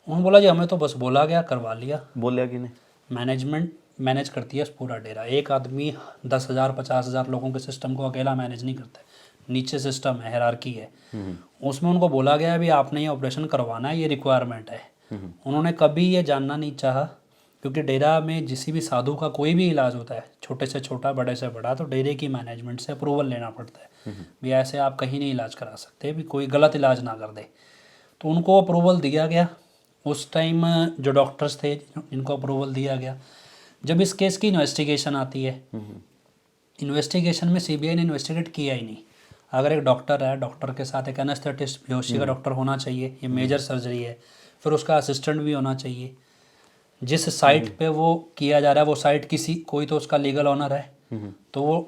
उन्होंने बोला जी हमें तो बस बोला गया, करवा लिया। बोलिया कि नहीं? मैनेजमेंट मैनेज करती है पूरा डेरा, एक आदमी 10,000 50,000 लोगों के सिस्टम को अकेला मैनेज नहीं करता है। नीचे सिस्टम है, हायरार्की है, उसमें उनको बोला गया है भी आपने ये ऑपरेशन करवाना है, ये रिक्वायरमेंट है। उन्होंने कभी ये जानना नहीं चाहा, क्योंकि डेरा में किसी भी साधु का कोई भी इलाज होता है, छोटे से छोटा, बड़े से बड़ा, तो डेरे की मैनेजमेंट से अप्रूवल लेना पड़ता है भी ऐसे आप कहीं नहीं इलाज करा सकते, भी कोई गलत इलाज ना कर दे। तो उनको अप्रूवल दिया गया। उस टाइम जो डॉक्टर्स थे इनको अप्रूवल दिया गया। जब इस केस की इन्वेस्टिगेशन आती है, इन्वेस्टिगेशन में CBI ने इन्वेस्टिगेट किया ही नहीं। अगर एक डॉक्टर है, डॉक्टर के साथ एक एनेस्थेटिस्ट, बेहोशी का डॉक्टर होना चाहिए, ये मेजर सर्जरी है, फिर उसका असिस्टेंट भी होना चाहिए। जिस साइट पे वो किया जा रहा है वो साइट किसी कोई तो उसका लीगल ऑनर है, तो वो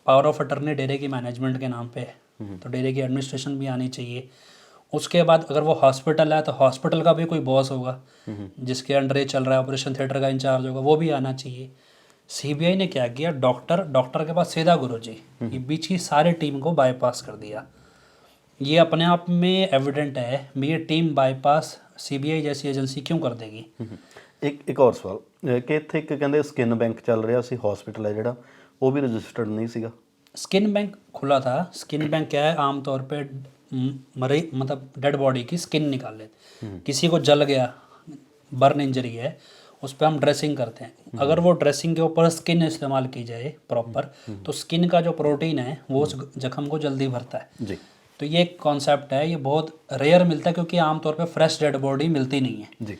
पावर ऑफ अटर्नी डेरे की मैनेजमेंट के नाम पे है, तो डेरे की एडमिनिस्ट्रेशन भी आनी चाहिए। उसके बाद अगर वो हॉस्पिटल है तो हॉस्पिटल का भी कोई बॉस होगा जिसके अंडर ये चल रहा है, ऑपरेशन थिएटर का इंचार्ज होगा, वो भी आना चाहिए। CBI ने क्या किया, डॉक्टर के पास सीधा गुरुजी, ये बीच की सारी टीम को बाईपास कर दिया। ये अपने आप में एविडेंट है, ये टीम बाईपास CBI जैसी एजेंसी क्यों कर देगी। ਇੱਕ ਹੋਰ ਸਵਾਲ ਕਿ ਇੱਥੇ ਇੱਕ ਕਹਿੰਦੇ ਸਕਿਨ ਬੈਂਕ ਚੱਲ ਰਿਹਾ ਸੀ, ਹਸਪੀਟਲ ਹੈ ਜਿਹੜਾ ਉਹ ਵੀ ਰਜਿਸਟਰਡ ਨਹੀਂ ਸੀਗਾ। स्किन बैंक खुला था। स्किन बैंक क्या है, आमतौर पे मरे मतलब डेड बॉडी की स्किन निकाल लेते। किसी को जल गया, बर्न इंजरी है, उस पर हम ड्रेसिंग करते हैं। अगर वो ड्रेसिंग के ऊपर स्किन इस्तेमाल की जाए प्रॉपर, तो स्किन का जो प्रोटीन है वो उस जख्म को जल्दी भरता है जी। तो ये एक कॉन्सेप्ट है, ये बहुत रेयर मिलता है क्योंकि आमतौर पे फ्रेश डेड बॉडी मिलती नहीं है, जी।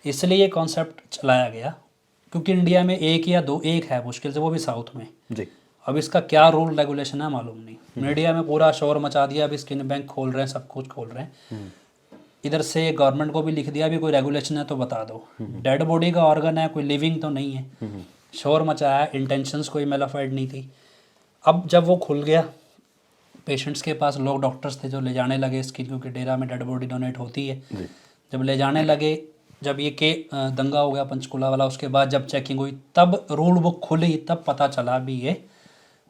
इसलिए ये कॉन्सेप्ट चलाया गया। क्योंकि इंडिया में एक या दो, एक है मुश्किल से, वो भी साउथ में। जी। अब इसका क्या रूल रेगुलेशन है मालूम नहीं। मीडिया में पूरा शोर मचा दिया, अभी स्किन बैंक खोल रहे हैं, सब कुछ खोल रहे हैं। इधर से गवर्नमेंट को भी लिख दिया भी कोई रेगुलेशन है तो बता दो। डेड बॉडी का ऑर्गन है, कोई लिविंग तो नहीं है। शोर मचाया, इंटेंशंस कोई मेलाफाइड नहीं थी। अब जब वो खुल गया, पेशेंट्स के पास लोग डॉक्टर्स थे जो ले जाने लगे स्किन, क्योंकि डेरा में डेड बॉडी डोनेट होती है। जब ले जाने लगे, जब ये के दंगा हो गया पंचकुला वाला, उसके बाद जब चेकिंग हुई तब रूल बुक खुली, तब पता चला भी ये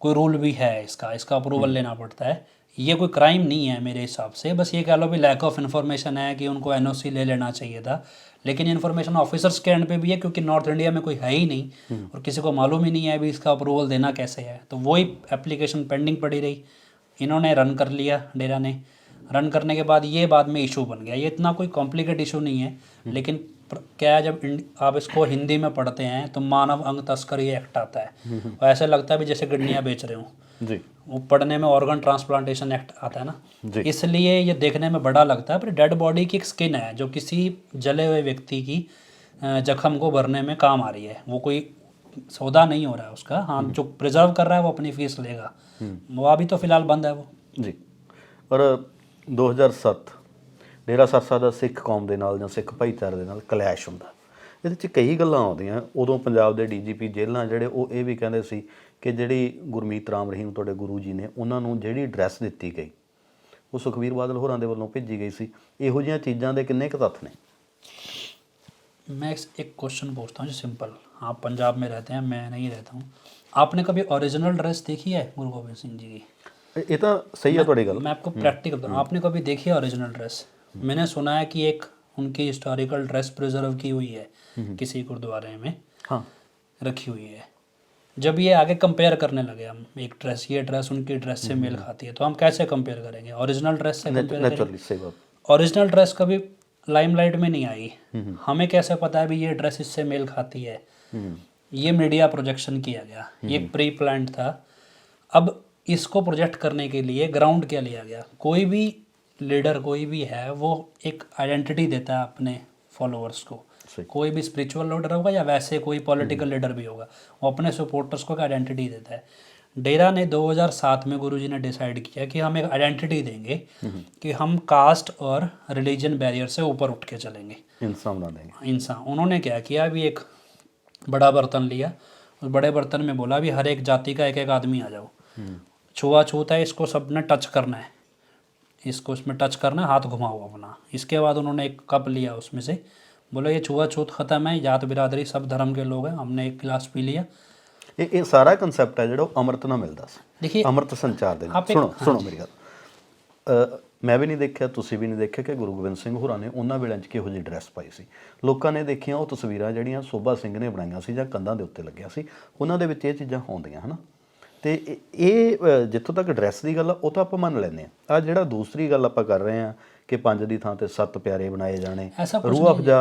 कोई रूल भी है, इसका अप्रूवल लेना पड़ता है। ये कोई क्राइम नहीं है मेरे हिसाब से, बस ये कह लो भी लैक ऑफ इन्फॉर्मेशन है कि उनको NOC ले लेना चाहिए था। लेकिन इन्फॉर्मेशन ऑफिसर्स के एंड पे भी है, क्योंकि नॉर्थ इंडिया में कोई है ही नहीं और किसी को मालूम ही नहीं है भी इसका अप्रूवल देना कैसे है। तो वही एप्लीकेशन पेंडिंग पड़ी रही, इन्होंने रन कर लिया, डेरा ने रन करने के बाद ये बाद में इशू बन गया। ये इतना कोई कॉम्प्लिकेट इशू नहीं है, लेकिन क्या है, जब आप इसको हिंदी में पढ़ते हैं तो मानव अंग तस्कर ये एक्ट आता है, और ऐसे लगता है भी जैसे गिडनियाँ बेच रहे हो जी। वो पढ़ने में ऑर्गन ट्रांसप्लांटेशन एक्ट आता है ना जी। इसलिए ये देखने में बड़ा लगता है, पर डेड बॉडी की एक स्किन है जो किसी जले हुए व्यक्ति की जख्म को भरने में काम आ रही है। वो कोई सौदा नहीं हो रहा है उसका। हाँ, जो प्रिजर्व कर रहा है वो अपनी फीस लेगा, वो अभी तो फिलहाल बंद है वो जी। पर 2007 ਡੇਰਾ ਸਰਸਾ ਦਾ ਸਿੱਖ ਕੌਮ ਦੇ ਨਾਲ ਜਾਂ ਸਿੱਖ ਭਾਈਚਾਰੇ ਦੇ ਨਾਲ ਕਲੈਸ਼ ਹੁੰਦਾ। ਇਹਦੇ 'ਚ ਕਈ ਗੱਲਾਂ ਆਉਂਦੀਆਂ। ਉਦੋਂ ਪੰਜਾਬ ਦੇ DGP ਜੇਲ੍ਹਾਂ ਜਿਹੜੇ ਉਹ ਇਹ ਵੀ ਕਹਿੰਦੇ ਸੀ ਕਿ ਜਿਹੜੀ ਗੁਰਮੀਤ ਰਾਮ ਰਹੀਮ ਤੁਹਾਡੇ ਗੁਰੂ ਜੀ ਨੇ ਉਹਨਾਂ ਨੂੰ ਜਿਹੜੀ ਡਰੈਸ ਦਿੱਤੀ ਗਈ ਉਹ ਸੁਖਬੀਰ ਬਾਦਲ ਹੋਰਾਂ ਦੇ ਵੱਲੋਂ ਭੇਜੀ ਗਈ ਸੀ। ਇਹੋ ਜਿਹੀਆਂ ਚੀਜ਼ਾਂ ਦੇ ਕਿੰਨੇ ਕੁ ਤੱਥ ਨੇ? मैं एक क्वेश्चन पूछता हूँ जो सिंपल, आप पंजाब में रहते हैं, मैं नहीं रहता हूँ। आपने कभी ओरिजिनल ड्रेस देखी है गुरु गोबिंद सिंह जी की? ਇਹ ਤਾਂ ਸਹੀ ਆ ਤੁਹਾਡੀ ਗੱਲ। मैं आपको प्रैक्टिकल बताऊँ, आपने कभी देखी है ओरिजिनल ड्रेस? मैंने सुना है कि एक उनकी हिस्टोरिकल ड्रेस प्रिजर्व की हुई है किसी गुरुद्वारे में, हाँ, रखी हुई है। जब ये आगे कंपेयर करने लगे हम, एक ड्रेस, ये ड्रेस उनकी ड्रेस से मेल खाती है, तो हम कैसे कंपेयर करेंगे? ओरिजिनल ड्रेस से कंपेयर करेंगे? नेचुरली सही बात। ओरिजिनल ड्रेस कभी लाइमलाइट में नहीं आई, हमें कैसे पता है भी ये ड्रेस इससे मेल खाती है? ये मीडिया प्रोजेक्शन किया गया, ये प्री प्लान्ड था। अब इसको प्रोजेक्ट करने के लिए ग्राउंड क्या लिया गया? कोई भी लीडर कोई भी है वो एक आइडेंटिटी देता है अपने फॉलोअर्स को, सही। कोई भी स्पिरिचुअल लीडर होगा या वैसे कोई पॉलिटिकल लीडर भी होगा, वो अपने सपोर्टर्स को एक आइडेंटिटी देता है। डेरा ने 2007 में गुरुजी ने डिसाइड किया कि हम एक आइडेंटिटी देंगे कि हम कास्ट और रिलीजन बैरियर से ऊपर उठ के चलेंगे, इंसान बना देंगे। इंसान। उन्होंने क्या किया, अभी एक बड़ा बर्तन लिया, उस बड़े बर्तन में बोला भी हर एक जाति का एक एक आदमी आ जाओ, छुआछूत है, इसको सबने टच करना है, इसको इसमें टच करना है, हाथ घुमाओ अपना। इसके बाद उन्होंने एक कप लिया, उसमें से बोला ये छुआछूत ख़त्म है, जात बिरादरी सब धर्म के लोग हैं, हमने एक गिलास पी लिया। ਇਹ ਸਾਰਾ ਕਨਸੈਪਟ ਹੈ ਜਿਹੜਾ ਉਹ ਅੰਮ੍ਰਿਤ ਨਾਲ ਮਿਲਦਾ ਸੀ। देखिए ਅੰਮ੍ਰਿਤ ਸੰਚਾਰ ਦੇ ਨਾਲ। ਸੁਣੋ ਮੇਰੀ ਗੱਲ, ਮੈਂ ਵੀ ਨਹੀਂ ਦੇਖਿਆ, ਤੁਸੀਂ ਵੀ ਨਹੀਂ ਦੇਖਿਆ ਕਿ ਗੁਰੂ ਗੋਬਿੰਦ ਸਿੰਘ ਹੋਰਾਂ ਨੇ ਉਹਨਾਂ ਵੇਲੇ 'ਚ ਕਿਹੋ ਜਿਹੀ ਡਰੈਸ ਪਾਈ ਸੀ। ਲੋਕਾਂ ਨੇ ਦੇਖੀਆਂ ਉਹ ਤਸਵੀਰਾਂ ਜਿਹੜੀਆਂ ਸੋਭਾ ਸਿੰਘ ਨੇ ਬਣਾਈਆਂ ਸੀ ਜਾਂ ਕੰਧਾਂ ਦੇ ਉੱਤੇ ਲੱਗਿਆ ਸੀ, ਉਹਨਾਂ ਦੇ ਵਿੱਚ ਇਹ ਚੀਜ਼ਾਂ ਆਉਂਦੀਆਂ ਹਨ। ਤੇ ਇਹ ਜਿੱਥੋਂ ਤੱਕ ਡਰੈਸ ਦੀ ਗੱਲ ਆ ਉਹ ਤਾਂ ਆਪਾਂ ਮੰਨ ਲੈਂਦੇ ਆ। ਜਿਹੜਾ ਦੂਸਰੀ ਗੱਲ ਆਪਾਂ ਕਰ ਰਹੇ ਆ ਕਿ 5 ਦੀ ਥਾਂ ਤੇ 7 ਪਿਆਰੇ ਬਣਾਏ ਜਾਣੇ, रूह अफ़ज़ा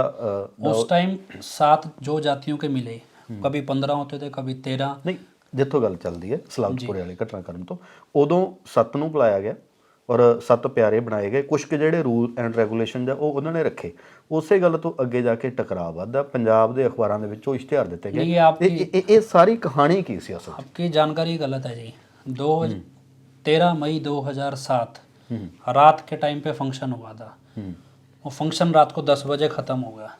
उस टाइम 7 जो जातियों के मिले, कभी 15 होते थे, कभी 13। ਨਹੀਂ, ਜਿੱਥੋਂ ਗੱਲ ਚੱਲਦੀ ਹੈ ਸਲਾਮਤਪੁਰੇ ਵਾਲੇ ਘਟਨਾਕ੍ਰਮ ਤੋਂ, ਉਦੋਂ 7 ਨੂੰ ਬੁਲਾਇਆ ਗਿਆ ਔਰ 7 ਪਿਆਰੇ ਬਣਾਏ ਗਏ। ਕੁਛ ਕੁ ਜਿਹੜੇ ਰੂਲ ਐਂਡ ਰੈਗੂਲੇਸ਼ਨ ਜਾਂ ਉਹ ਉਹਨਾਂ ਨੇ ਰੱਖੇ। ਉਸੇ ਗੱਲ ਤੋਂ ਅੱਗੇ ਜਾ ਕੇ ਟਕਰਾਅ ਵੱਧਦਾ, ਪੰਜਾਬ ਦੇ ਅਖਬਾਰਾਂ ਦੇ ਵਿੱਚ ਉਹ ਇਸ਼ਤਿਹਾਰ ਦਿੱਤੇ ਗਏ। ਇਹ ਸਾਰੀ ਕਹਾਣੀ ਕੀ ਸੀ ਅਸਲ? आपकी जानकारी गलत है जी। 13 मई 2007 रात के टाइम पे फंक्शन हुआ था। वो फंक्शन रात को 10 बजे ख़त्म हो गया,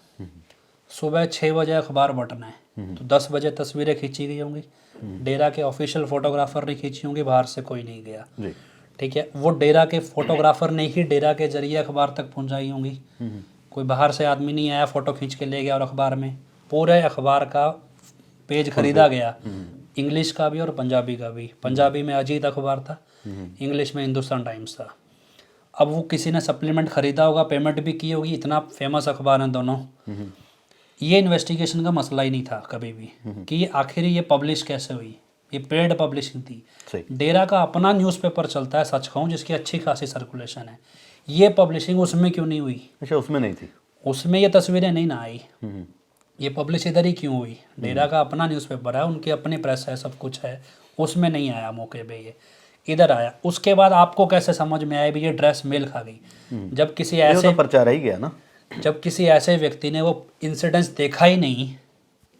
सुबह 6 बजे अखबार बटना है, तो 10 बजे तस्वीरें खींची गई होंगी। डेरा के ऑफिशियल फोटोग्राफर ने खींची होंगी, बाहर से कोई नहीं गया, ठीक है। वो डेरा के फोटोग्राफर ने ही डेरा के जरिए अखबार तक पहुंचाई होंगी, कोई बाहर से आदमी नहीं आया फ़ोटो खींच के ले गया। और अखबार में पूरे अखबार का पेज खरीदा गया, इंग्लिश का भी और पंजाबी का भी। पंजाबी में अजीत अखबार था, इंग्लिश में हिंदुस्तान टाइम्स था। अब वो किसी ने सप्लीमेंट ख़रीदा होगा, पेमेंट भी की होगी, इतना फेमस अखबार हैं दोनों। ये इन्वेस्टिगेशन का मसला ही नहीं था कभी भी कि आखिर ये पब्लिश कैसे हुई, ये पेड पब्लिशिंग थी। डेरा का अपना न्यूज़पेपर चलता है, सच कहूँ, जिसकी अच्छी खासी सर्कुलेशन है। ये पब्लिशिंग उसमें क्यों नहीं हुई? अच्छा, उसमें नहीं थी, उसमें ये तस्वीरें नहीं ना आई, ये पब्लिश इधर ही क्यों हुई? डेरा का अपना न्यूज़पेपर है, उनकी अपनी प्रेस है, सब कुछ है, उसमें नहीं आया मौके पे, ये इधर आया। उसके बाद आपको कैसे समझ में आया भी ये ड्रेस मेल खा गई? जब किसी ऐसे तो प्रचार ही गया ना, जब किसी ऐसे व्यक्ति ने वो इंसिडेंस देखा ही नहीं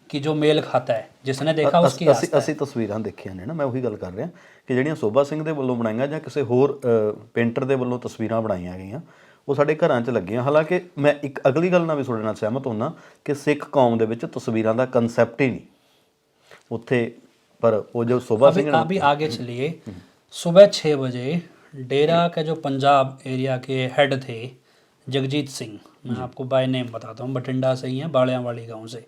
कि जो मेल खाता है, जिसने देखा उसकी आस्था है। ਅਸੀਂ ਤਸਵੀਰਾਂ ਦੇਖੀਆਂ ਨੇ ਨਾ, ਮੈਂ ਉਹੀ ਗੱਲ ਕਰ ਰਿਹਾ ਕਿ ਜਿਹੜੀਆਂ ਸੋਭਾ ਸਿੰਘ ਦੇ ਵੱਲੋਂ ਬਣਾਈਆਂ ਜਾਂ ਕਿਸੇ ਹੋਰ ਪੇਂਟਰ ਦੇ ਵੱਲੋਂ ਤਸਵੀਰਾਂ ਬਣਾਈਆਂ ਗਈਆਂ, ਉਹ ਸਾਡੇ ਘਰਾਂ 'ਚ ਲੱਗੀਆਂ। ਹਾਲਾਂਕਿ ਮੈਂ ਇੱਕ ਅਗਲੀ ਗੱਲ ਨਾਲ ਵੀ ਤੁਹਾਡੇ ਨਾਲ ਸਹਿਮਤ ਹੁੰਦਾ ਕਿ ਸਿੱਖ ਕੌਮ ਦੇ ਵਿੱਚ ਤਸਵੀਰਾਂ ਦਾ ਕਨਸੈਪਟ ਹੀ ਨਹੀਂ ਉੱਥੇ। पर वो जो सुबह सिंह अभी आगे चलिए, सुबह 6 बजे डेरा के जो पंजाब एरिया के हेड थे जगजीत सिंह, मैं आपको बाय नेम बताता हूँ, बठिंडा से ही हैं, बाड़ियाँ वाली गाँव से।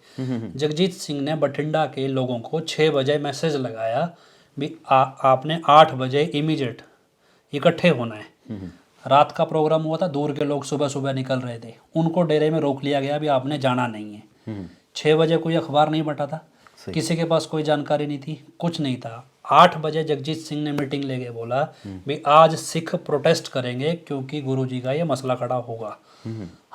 जगजीत सिंह ने बठिंडा के लोगों को 6 बजे मैसेज लगाया भी आपने 8 बजे इमीडिएट इकट्ठे होना है। रात का प्रोग्राम हुआ था, दूर के लोग सुबह सुबह निकल रहे थे, उनको डेरे में रोक लिया गया भी आपने जाना नहीं है। 6 बजे कोई अखबार नहीं बटा था, किसी के पास कोई जानकारी नहीं थी, कुछ नहीं था। 8 बजे जगजीत सिंह ने मीटिंग लेके बोला भी आज सिख प्रोटेस्ट करेंगे क्योंकि गुरुजी का ये मसला खड़ा होगा,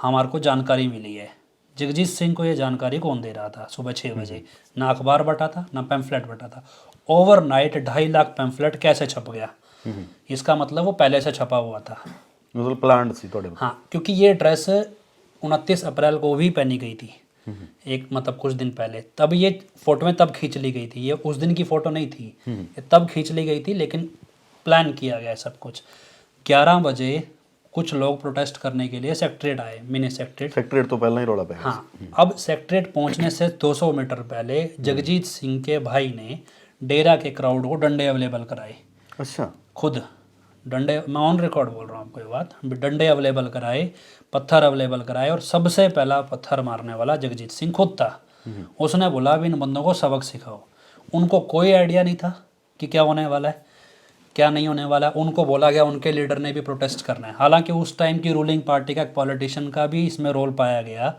हमारे को जानकारी मिली है। जगजीत सिंह को ये जानकारी कौन दे रहा था? सुबह 6 बजे ना अखबार बटा था, ना पैम्फलेट बटा था। ओवरनाइट 2.5 लाख पैम्फलेट कैसे छप गया? इसका मतलब वो पहले से छपा हुआ था, मतलब प्लान सी थोड़े। हाँ, क्योंकि ये ड्रेस 29 अप्रैल को भी पहनी गई थी, एक मतलब कुछ दिन पहले। तब ये फोटोएं तब खींच ली गई थी, ये उस दिन की फ़ोटो नहीं थी, ये तब खींच ली गई थी, लेकिन प्लान किया गया सब कुछ। 11 बजे कुछ लोग प्रोटेस्ट करने के लिए सेक्रेटरीट आए, मिनी सेक्रेटरीट तो पहले ही रोला पे। हाँ, अब सेक्रेटरीट पहुंचने से 200 मीटर पहले जगजीत सिंह के भाई ने डेरा के क्राउड को डंडे अवेलेबल कराए। अच्छा, खुद डंडे, मैं ऑन रिकॉर्ड बोल रहा हूँ आपको ये बात, डंडे अवेलेबल कराए, पत्थर अवेलेबल कराए, और सबसे पहला पत्थर मारने वाला जगजीत सिंह खुद था। उसने बोला भी इन बंदों को सबक सिखाओ। उनको कोई आइडिया नहीं था कि क्या होने वाला है, क्या नहीं होने वाला है। उनको बोला गया उनके लीडर ने भी प्रोटेस्ट करना है। हालांकि उस टाइम की रूलिंग पार्टी का एक पॉलिटिशियन का भी इसमें रोल पाया गया,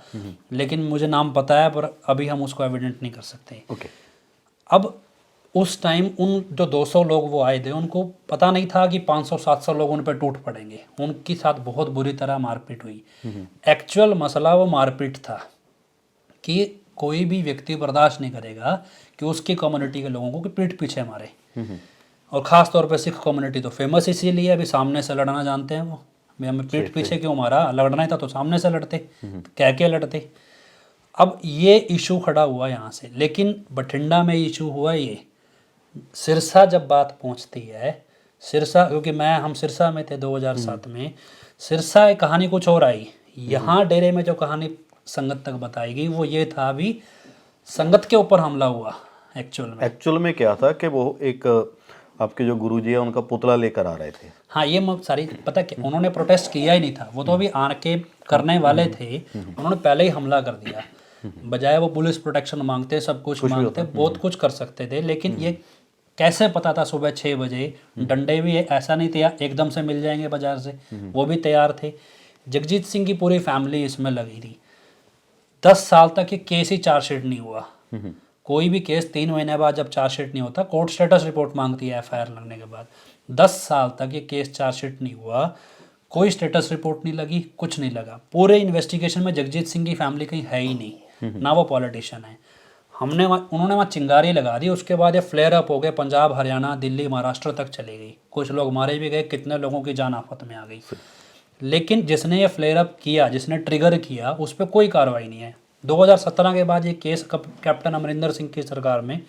लेकिन मुझे नाम पता है, पर अभी हम उसको एविडेंट नहीं कर सकते। अब उस टाइम उन जो 200 लोग वो आए थे, उनको पता नहीं था कि 500-700 लोग उन पर टूट पड़ेंगे। उनके साथ बहुत बुरी तरह मारपीट हुई। एक्चुअल मसला वो मारपीट था कि कोई भी व्यक्ति बर्दाश्त नहीं करेगा कि उसकी कम्युनिटी के लोगों को पीठ पीछे मारे, और ख़ास तौर पे सिख कम्युनिटी तो फेमस इसीलिए, अभी सामने से लड़ना जानते हैं वो। हमें पीठ पीछे क्यों मारा? लड़ना ही था तो सामने से लड़ते, कह के लड़ते। अब ये इशू खड़ा हुआ यहाँ से, लेकिन बठिंडा में इशू हुआ ये, सिरसा जब बात पहुँचती है, सिरसा, क्योंकि हम सिरसा में थे 2007 में, सिरसा एक कहानी कुछ और आई। यहाँ डेरे में जो कहानी संगत तक बताई गई वो ये था, अभी संगत के ऊपर हमला हुआ एक्चुअल में क्या था कि वो एक आपके जो गुरुजी है उनका पुतला लेकर आ रहे थे। हाँ, ये सारी पता कि उन्होंने प्रोटेस्ट किया ही नहीं था, वो तो अभी आके करने वाले थे, उन्होंने पहले ही हमला कर दिया। बजाय वो पुलिस प्रोटेक्शन मांगते, सब कुछ मांगते, बहुत कुछ कर सकते थे, लेकिन ये कैसे पता था सुबह 6 बजे, डंडे भी ऐसा नहीं था एकदम से मिल जाएंगे बाजार से, वो भी तैयार थे। जगजीत सिंह की पूरी फैमिली इसमें लगी थी। 10 साल तक ये केस ही चार्जशीट नहीं हुआ। कोई भी केस 3 महीने बाद जब चार्जशीट नहीं होता, कोर्ट स्टेटस रिपोर्ट मांगती है एफआईआर लगने के बाद। 10 साल तक ये केस चार्जशीट नहीं हुआ, कोई स्टेटस रिपोर्ट नहीं लगी, कुछ नहीं लगा। पूरे इन्वेस्टिगेशन में जगजीत सिंह की फैमिली कहीं है ही नहीं, ना वो पॉलिटिशियन है। उन्होंने वहाँ चिंगारी लगा दी, उसके बाद ये फ्लेयर अप हो गए, पंजाब, हरियाणा, दिल्ली, महाराष्ट्र तक चली गई। कुछ लोग मारे भी गए, कितने लोगों की जान आफत में आ गई। लेकिन जिसने ये फ्लेयर अप किया, जिसने ट्रिगर किया, उस पर कोई कार्रवाई नहीं है। 2017 के बाद ये केस कैप्टन अमरिंदर सिंह की सरकार में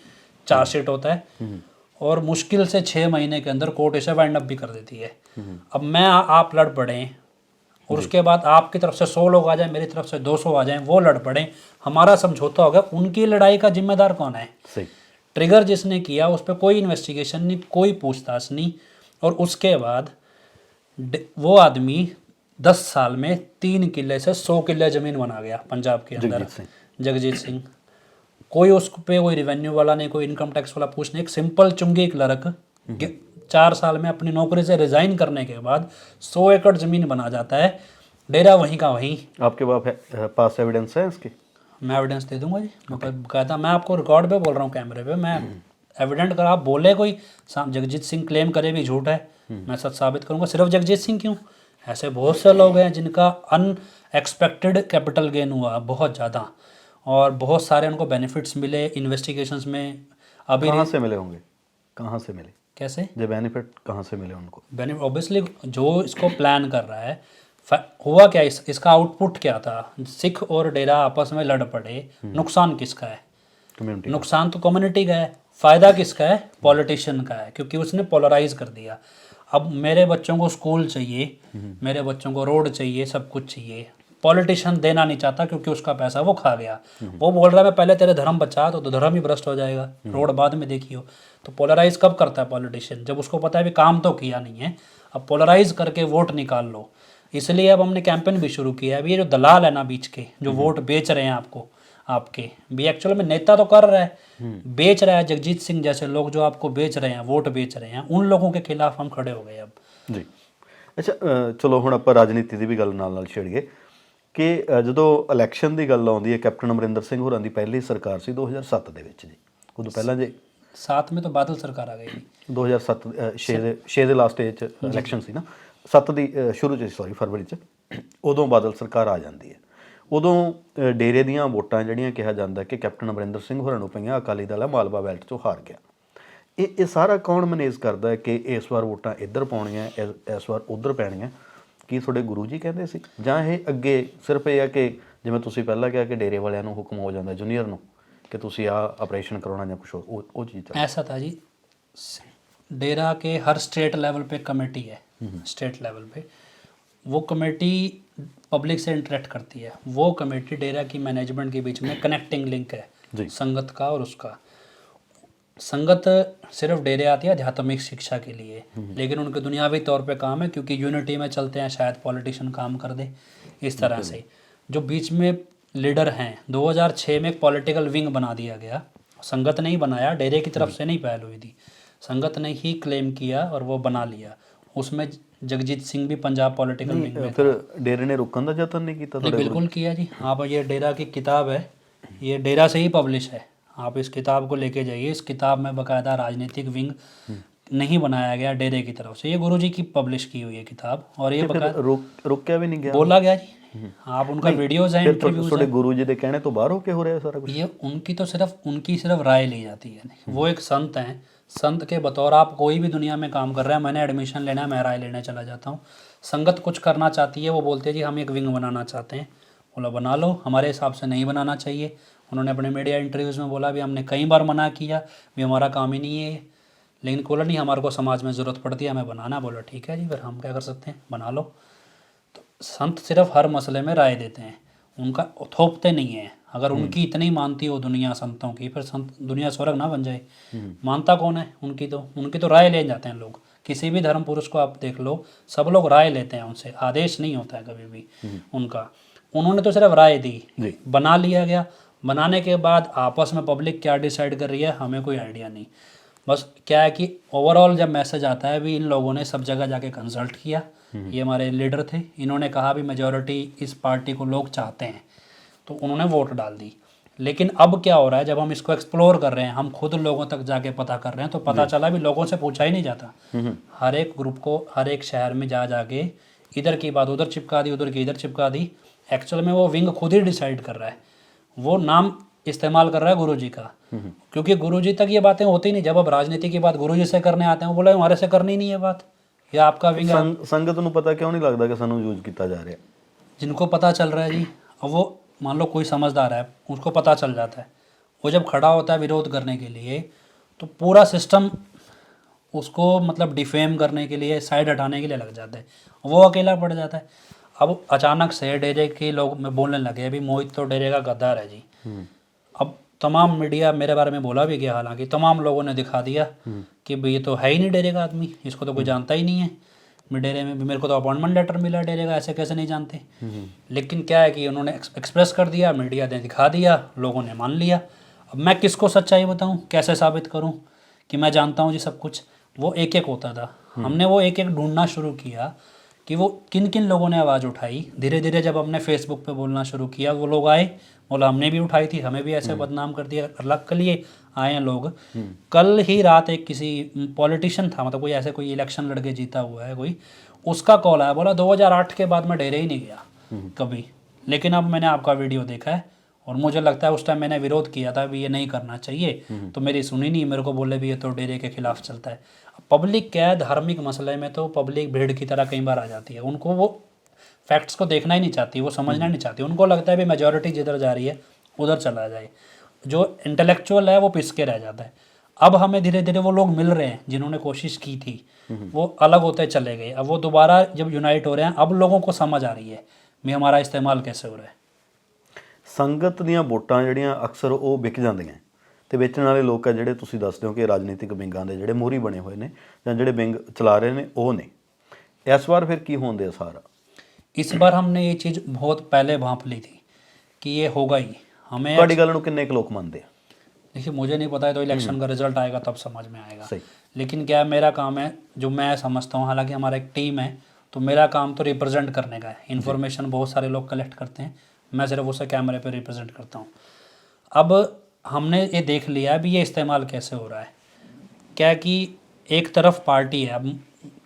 चार्जशीट होता है और मुश्किल से 6 महीने के अंदर कोर्ट इसे वाइंड अप भी कर देती है। अब आप लड़ पड़े और उसके बाद आपकी तरफ से 100 लोग आ जाएं, मेरी तरफ से 200 आ जाएं, वो लड़ पड़े, हमारा समझौता होगा, उनकी लड़ाई का जिम्मेदार कौन है? सही। ट्रिगर जिसने किया उस पर कोई इन्वेस्टिगेशन नहीं, कोई पूछताछ नहीं, और उसके बाद वो आदमी 10 साल में 3 किले से 100 किले ज़मीन बना गया पंजाब के अंदर, जगजीत सिंह। कोई उस पे कोई रेवेन्यू वाला नहीं, कोई इनकम टैक्स वाला पूछ नहीं, एक सिंपल चुंगी क्लर्क 4 साल में अपनी नौकरी से रिजाइन करने के बाद 100 एकड़ ज़मीन बना जाता है, डेरा वहीं का वहीं। आपके पास एविडेंस है इसकी? मैं एविडेंस दे दूंगा जी, मैं कहता, मैं आपको रिकॉर्ड पे बोल रहा हूँ, कैमरे पे, मैं एविडेंट कर, आप बोले कोई जगजीत सिंह क्लेम करे भी झूठ है, मैं सच साबित करूंगा। सिर्फ जगजीत सिंह क्यों, ऐसे बहुत से लोग हैं जिनका अनएक्सपेक्टेड कैपिटल गेन हुआ बहुत ज़्यादा, और बहुत सारे उनको बेनिफिट्स मिले इन्वेस्टिगेशंस में। अभी कहाँ से मिले होंगे? कहाँ से मिले? कैसे जो बेनिफिट कहाँ से मिले उनको? बेनिफिट ऑब्वियसली जो इसको प्लान कर रहा है, हुआ क्या, इसका आउटपुट क्या था? सिख और डेरा आपस में लड़ पड़े, नुकसान किसका है? कम्युनिटी। नुकसान तो कम्युनिटी का है, फ़ायदा किसका है? पॉलिटिशियन का है, क्योंकि उसने पोलराइज कर दिया। अब मेरे बच्चों को स्कूल चाहिए, मेरे बच्चों को रोड चाहिए, सब कुछ चाहिए, पॉलिटिशियन देना नहीं चाहता क्योंकि उसका पैसा वो खा गया। वो बोल रहा है मैं पहले तेरे धर्म बचा, तो धर्म ही भ्रष्ट हो जाएगा, रोड बाद में देखियो। तो पोलराइज कब करता है पॉलिटिशियन? जब उसको पता है भी काम तो किया नहीं है, अब पोलराइज करके वोट निकाल लो। इसलिए अब हमने कैंपेन भी शुरू किया है। अभी ये जो दलाल है ना बीच के, जो वोट बेच रहे हैं आपको, आपके भी एक्चुअल में नेता तो कर रहा है, बेच रहा है। जगजीत सिंह जैसे लोग जो आपको बेच रहे हैं, वोट बेच रहे हैं, उन लोगों के खिलाफ हम खड़े हो गए अब जी। ਅੱਛਾ, ਚਲੋ ਹੁਣ ਆਪਾਂ ਰਾਜਨੀਤੀ ਦੀ ਵੀ ਗੱਲ ਨਾਲ ਛੇੜੀਏ ਕਿ ਜਦੋਂ ਇਲੈਕਸ਼ਨ ਦੀ ਗੱਲ ਆਉਂਦੀ ਹੈ, ਕੈਪਟਨ ਅਮਰਿੰਦਰ ਸਿੰਘ ਹੋਰਾਂ ਦੀ ਪਹਿਲੀ ਸਰਕਾਰ ਸੀ 2007 ਦੇ ਵਿੱਚ ਜੀ। ਉਦੋਂ ਪਹਿਲਾਂ ਜੇ 7 में तो बादल सरकार आ गई, 2007 6 ਦੇ ਲਾਸਟ ਏਜ 'ਚ ਇਲੈਕਸ਼ਨ ਸੀ ਨਾ, 7 ਦੀ ਸ਼ੁਰੂ 'ਚ, ਸੌਰੀ ਫਰਵਰੀ 'ਚ, ਉਦੋਂ ਬਾਦਲ ਸਰਕਾਰ ਆ ਜਾਂਦੀ ਹੈ। ਉਦੋਂ ਡੇਰੇ ਦੀਆਂ ਵੋਟਾਂ ਜਿਹੜੀਆਂ ਕਿਹਾ ਜਾਂਦਾ ਕਿ ਕੈਪਟਨ ਅਮਰਿੰਦਰ ਸਿੰਘ ਹੋਰਾਂ ਨੂੰ ਪਈਆਂ, ਅਕਾਲੀ ਦਲ ਮਾਲਵਾ ਬੈਲਟ 'ਚੋਂ ਹਾਰ ਗਿਆ। ਇਹ ਸਾਰਾ ਕੌਣ ਮੈਨੇਜ ਕਰਦਾ ਹੈ ਕਿ ਇਸ ਵਾਰ ਵੋਟਾਂ ਇੱਧਰ ਪਾਉਣੀਆਂ, ਇਸ ਵਾਰ ਉੱਧਰ ਪੈਣੀਆਂ? ਕੀ ਤੁਹਾਡੇ ਗੁਰੂ ਜੀ ਕਹਿੰਦੇ ਸੀ, ਜਾਂ ਇਹ ਅੱਗੇ ਸਿਰਫ ਇਹ ਆ ਕਿ ਜਿਵੇਂ ਤੁਸੀਂ ਪਹਿਲਾਂ ਕਿਹਾ ਕਿ ਡੇਰੇ ਵਾਲਿਆਂ ਨੂੰ ਹੁਕਮ ਹੋ ਜਾਂਦਾ ਜੂਨੀਅਰ ਨੂੰ कि तुसी आ ऑपरेशन करवाना या कुछ वो चीज़? ऐसा था जी, डेरा के हर स्टेट लेवल पे कमेटी है, स्टेट लेवल पे वो कमेटी पब्लिक से इंटरेक्ट करती है। वो कमेटी डेरा की मैनेजमेंट के बीच में कनेक्टिंग लिंक है संगत का और उसका। संगत सिर्फ डेरे आती है आध्यात्मिक शिक्षा के लिए, लेकिन उनके दुनियावी तौर पे काम है क्योंकि यूनिटी में चलते हैं, शायद पॉलिटिशियन काम कर दे इस तरह से। जो बीच में लीडर हैं, 2006 में एक पॉलिटिकल विंग बना दिया गया, संगत ने ही बनाया, डेरे की तरफ से नहीं पहल हुई थी, संगत ने ही क्लेम किया और वो बना लिया। उसमें जगजीत सिंह भी पंजाब पॉलिटिकल विंग में। फिर डेरे ने रोकने का जतन नहीं किया? नहीं, बिल्कुल किया जी। आप ये डेरा की किताब है, ये डेरा से ही पब्लिश है, आप इस किताब को लेके जाइए। इस किताब में बाकायदा राजनीतिक विंग नहीं बनाया गया डेरे की तरफ से, ये गुरुजी की पब्लिश की हुई है किताब। और ये रोका भी नहीं गया, बोला गया जी, आप उनका वीडियोज हैं, इंटरव्यूज हैं। गुरु जी के कहने तो बाहर होके हो रहा है सारा कुछ। ये उनकी तो सिर्फ राय ली जाती है। वो एक संत हैं, संत के बतौर आप कोई भी दुनिया में काम कर रहे हैं, मैंने एडमिशन लेना है, मैं राय लेने चला जाता हूँ। संगत कुछ करना चाहती है, वो बोलते हैं जी हम एक विंग बनाना चाहते हैं, बोला बना लो, हमारे हिसाब से नहीं बनाना चाहिए। उन्होंने अपने मीडिया इंटरव्यूज़ में बोला भी हमने कई बार मना किया, भी हमारा काम ही नहीं है ये, लेकिन बोला नहीं हमारे को समाज में ज़रूरत पड़ती है हमें बनाना। बोला ठीक है जी, फिर हम क्या कर सकते हैं, बना लो। तो संत सिर्फ हर मसले में राय देते हैं, उनका थोपते नहीं हैं। अगर उनकी इतनी मानती हो दुनिया संतों की, फिर संत दुनिया स्वर्ग ना बन जाए। मानता कौन है उनकी? तो राय ले जाते हैं लोग। किसी भी धर्म पुरुष को आप देख लो, सब लोग राय लेते हैं उनसे, आदेश नहीं होता है कभी भी उनका। उन्होंने तो सिर्फ राय दी, बना लिया गया। बनाने के बाद आपस में पब्लिक क्या डिसाइड कर रही है हमें कोई आइडिया नहीं। बस क्या है कि ओवरऑल जब मैसेज आता है भी इन लोगों ने सब जगह जाके कंसल्ट किया, ये हमारे लीडर थे, इन्होंने कहा भी मेजॉरिटी इस पार्टी को लोग चाहते हैं, तो उन्होंने वोट डाल दी। लेकिन अब क्या हो रहा है, जब हम इसको एक्सप्लोर कर रहे हैं, हम खुद लोगों तक जाके पता कर रहे हैं, तो पता चला भी लोगों से पूछा ही नहीं जाता। हर एक ग्रुप को हर एक शहर में जा जाके इधर की बात उधर चिपका दी, उधर की इधर चिपका दी। एक्चुअल में वो विंग खुद ही डिसाइड कर रहा है, वो नाम इस्तेमाल कर रहा है गुरुजी का, क्योंकि गुरुजी तक ये बातें होती नहीं। जब अब राजनीति की बात गुरुजी से करने आते हैं, वो बोले हमारे से करनी नहीं है बात, या आपका विंग है। संगत ਨੂੰ पता क्यों नहीं लगता कि सानू यूज किया जा रहा है? जिनको पता चल रहा है जी, अब वो मान लो कोई समझदार है, उसको पता चल जाता है, वो जब खड़ा होता है विरोध करने के लिए, तो पूरा सिस्टम उसको मतलब डिफेम करने के लिए, साइड हटाने के लिए लग जाता है, वो अकेला पड़ जाता है। अब अचानक से डेरे के लोग में बोलने लगे अभी मोहित तो डेरे का गद्दार है जी। अब तमाम मीडिया मेरे बारे में बोला भी गया, हालांकि तमाम लोगों ने दिखा दिया कि भाई ये तो है ही नहीं डेरे का आदमी, इसको तो कोई जानता ही नहीं है। डेरे में भी मेरे को तो अपॉइंटमेंट लेटर मिला डेरे का, ऐसे कैसे नहीं जानते। लेकिन क्या है कि उन्होंने एक्सप्रेस कर दिया, मीडिया ने दिखा दिया, लोगों ने मान लिया। अब मैं किसको सच्चाई बताऊं, कैसे साबित करूं कि मैं जानता हूं जी सब कुछ? वो एक एक होता था, हमने वो एक एक ढूंढना शुरू किया कि वो किन किन लोगों ने आवाज़ उठाई। धीरे धीरे जब हमने फेसबुक पे बोलना शुरू किया, वो लोग आए, बोला हमने भी उठाई थी, हमें भी ऐसे बदनाम कर दिया, अलग के लिए आए हैं लोग। कल ही रात एक किसी पॉलिटिशियन था, मतलब कोई ऐसे कोई इलेक्शन लड़के जीता हुआ है कोई, उसका कॉल आया, बोला 2008 के बाद मैं डेरे ही नहीं गया कभी, लेकिन अब मैंने आपका वीडियो देखा है और मुझे लगता है उस टाइम मैंने विरोध किया था भी ये नहीं करना चाहिए, तो मेरी सुनी नहीं, मेरे को बोले भी ये तो डेरे के खिलाफ चलता है। पब्लिक क्या है, धार्मिक मसले में तो पब्लिक भीड़ की तरह कई बार आ जाती है, उनको वो फैक्ट्स को देखना ही नहीं चाहती, वो समझना नहीं चाहती, उनको लगता है भी मेजॉरिटी जिधर जा रही है उधर चला जाए, जो इंटेलेक्चुअल है वो पिसके रह जाता है। अब हमें धीरे धीरे वो लोग मिल रहे हैं जिन्होंने कोशिश की थी, वो अलग होते चले गए, अब वो दोबारा जब यूनाइट हो रहे हैं, अब लोगों को समझ आ रही है भी हमारा इस्तेमाल कैसे हो रहा है। ਸੰਗਤ ਦੀਆਂ ਵੋਟਾਂ ਜਿਹੜੀਆਂ ਅਕਸਰ ਉਹ ਵਿਕ ਜਾਂਦੀਆਂ ਤੇ ਵੇਚਣ ਵਾਲੇ ਲੋਕ ਆ ਜਿਹੜੇ ਤੁਸੀਂ ਦੱਸਦੇ ਹੋ ਕਿ ਰਾਜਨੀਤਿਕ ਵਿੰਗਾਂ ਦੇ ਜਿਹੜੇ ਮੋਹਰੀ ਬਣੇ ਹੋਏ ਨੇ ਜਾਂ ਜਿਹੜੇ ਵਿੰਗ ਚਲਾ ਰਹੇ ਨੇ ਉਹ ਨੇ। ਇਸ ਵਾਰ ਫਿਰ ਕੀ ਹੋਣ ਦਿਆ ਸਾਰਾ? इस बार हमने ये चीज़ बहुत पहले भांप ली थी कि ये होगा ही। हमें ਤੁਹਾਡੀ ਗੱਲ ਨੂੰ ਕਿੰਨੇ ਕੁ ਲੋਕ ਮੰਨਦੇ ਆ? देखिए मुझे नहीं पता है, तो इलेक्शन का रिजल्ट आएगा तब समझ में आएगा। सही। लेकिन क्या है, मेरा काम है जो मैं समझता हूँ, हालांकि हमारा एक टीम है, तो मेरा काम तो रिप्रेजेंट करने का है। इन्फॉर्मेशन बहुत सारे लोग कलेक्ट करते हैं, मैं सिर्फ उसे कैमरे पे रिप्रेजेंट करता हूँ। अब हमने ये देख लिया भी ये इस्तेमाल कैसे हो रहा है। क्या है कि एक तरफ पार्टी है, अब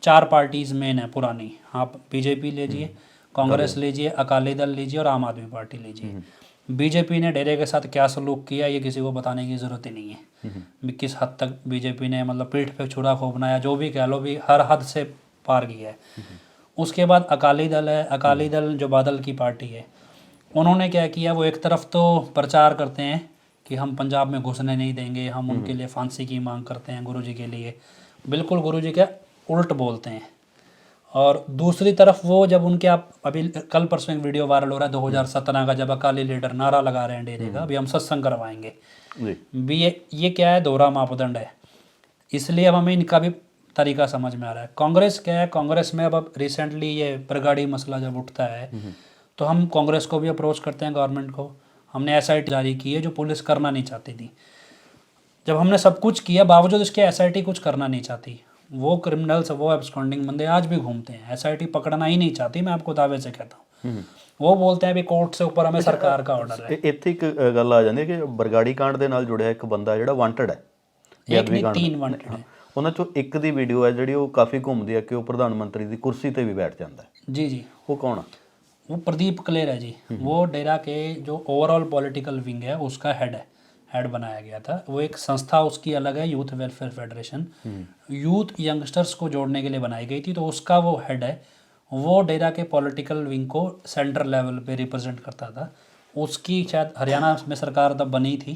4 पार्टीज़ मेन है पुरानी, आप बीजेपी लीजिए, कांग्रेस लीजिए, अकाली दल लीजिए और आम आदमी पार्टी लीजिए। बीजेपी ने डेरे के साथ क्या सलूक किया ये किसी को बताने की ज़रूरत ही नहीं है भी किस हद तक बीजेपी ने मतलब पीठ पे छुरा खोपना या जो भी कह लो भी हर हद से पार किया है। उसके बाद अकाली दल है, अकाली दल जो बादल की पार्टी है, उन्होंने क्या किया, वो एक तरफ तो प्रचार करते हैं कि हम पंजाब में घुसने नहीं देंगे, हम उनके लिए फांसी की मांग करते हैं गुरुजी के लिए, बिल्कुल गुरुजी के उल्ट बोलते हैं। और दूसरी तरफ वो जब उनके, आप अभी कल परसों एक वीडियो वायरल हो रहा है 2017 का, जब अकाली लीडर नारा लगा रहे हैं डेरे का, अभी हम सत्संग करवाएंगे भी, ये क्या है, दोहरा मापदंड है। इसलिए अब हमें इनका भी तरीका समझ में आ रहा है। कांग्रेस क्या है, कांग्रेस में अब रिसेंटली ये बरगाड़ी मसला जब उठता है तो हम कांग्रेस को भी अप्रोच करते हैं, गवर्नमेंट को। हमने SIT जारी की है जो पुलिस करना नहीं चाहती थी। जब हमने सब कुछ किया बावजूद इसके SIT कुछ करना नहीं चाहती, वो क्रिमिनल्स, वो एब्सकॉन्डिंग बंदे आज भी घूमते हैं, SIT पकड़ना ही नहीं चाहती, मैं आपको दावे से कहता हूँ। वो बोलते हैं भी कोर्ट से ऊपर हमें सरकार का ऑर्डर है। ਇੱਥੇ ਇੱਕ ਗੱਲ ਆ ਜਾਂਦੀ ਹੈ ਕਿ ਬਰਗਾੜੀ ਕਾਂਡ ਦੇ ਨਾਲ ਜੁੜਿਆ ਇੱਕ ਬੰਦਾ ਜਿਹੜਾ ਵਾਂਟਡ ਹੈ, एक नहीं 3 वांटेड है। ਉਹਨਾਂ ਚੋਂ ਇੱਕ ਦੀ ਵੀਡੀਓ ਹੈ ਜਿਹੜੀ ਉਹ ਕਾਫੀ ਘੁੰਮਦੀ ਹੈ ਕਿ ਉਹ ਪ੍ਰਧਾਨ ਮੰਤਰੀ ਦੀ ਕੁਰਸੀ ਤੇ ਵੀ ਬੈਠ ਜਾਂਦਾ ਹੈ। जी जी, ਉਹ ਕੌਣ ਆ? वो प्रदीप कलेर है जी, वो डेरा के जो ओवरऑल पॉलिटिकल विंग है उसका हेड बनाया गया था। वो एक संस्था उसकी अलग है, youth welfare federation, youth youngsters को जोड़ने के लिए बनाई गई थी, तो उसका वो हेड है। वो डेरा के पॉलिटिकल विंग को सेंट्रल लेवल पे रिप्रेजेंट करता था। उसकी शायद हरियाणा में सरकार तब बनी थी,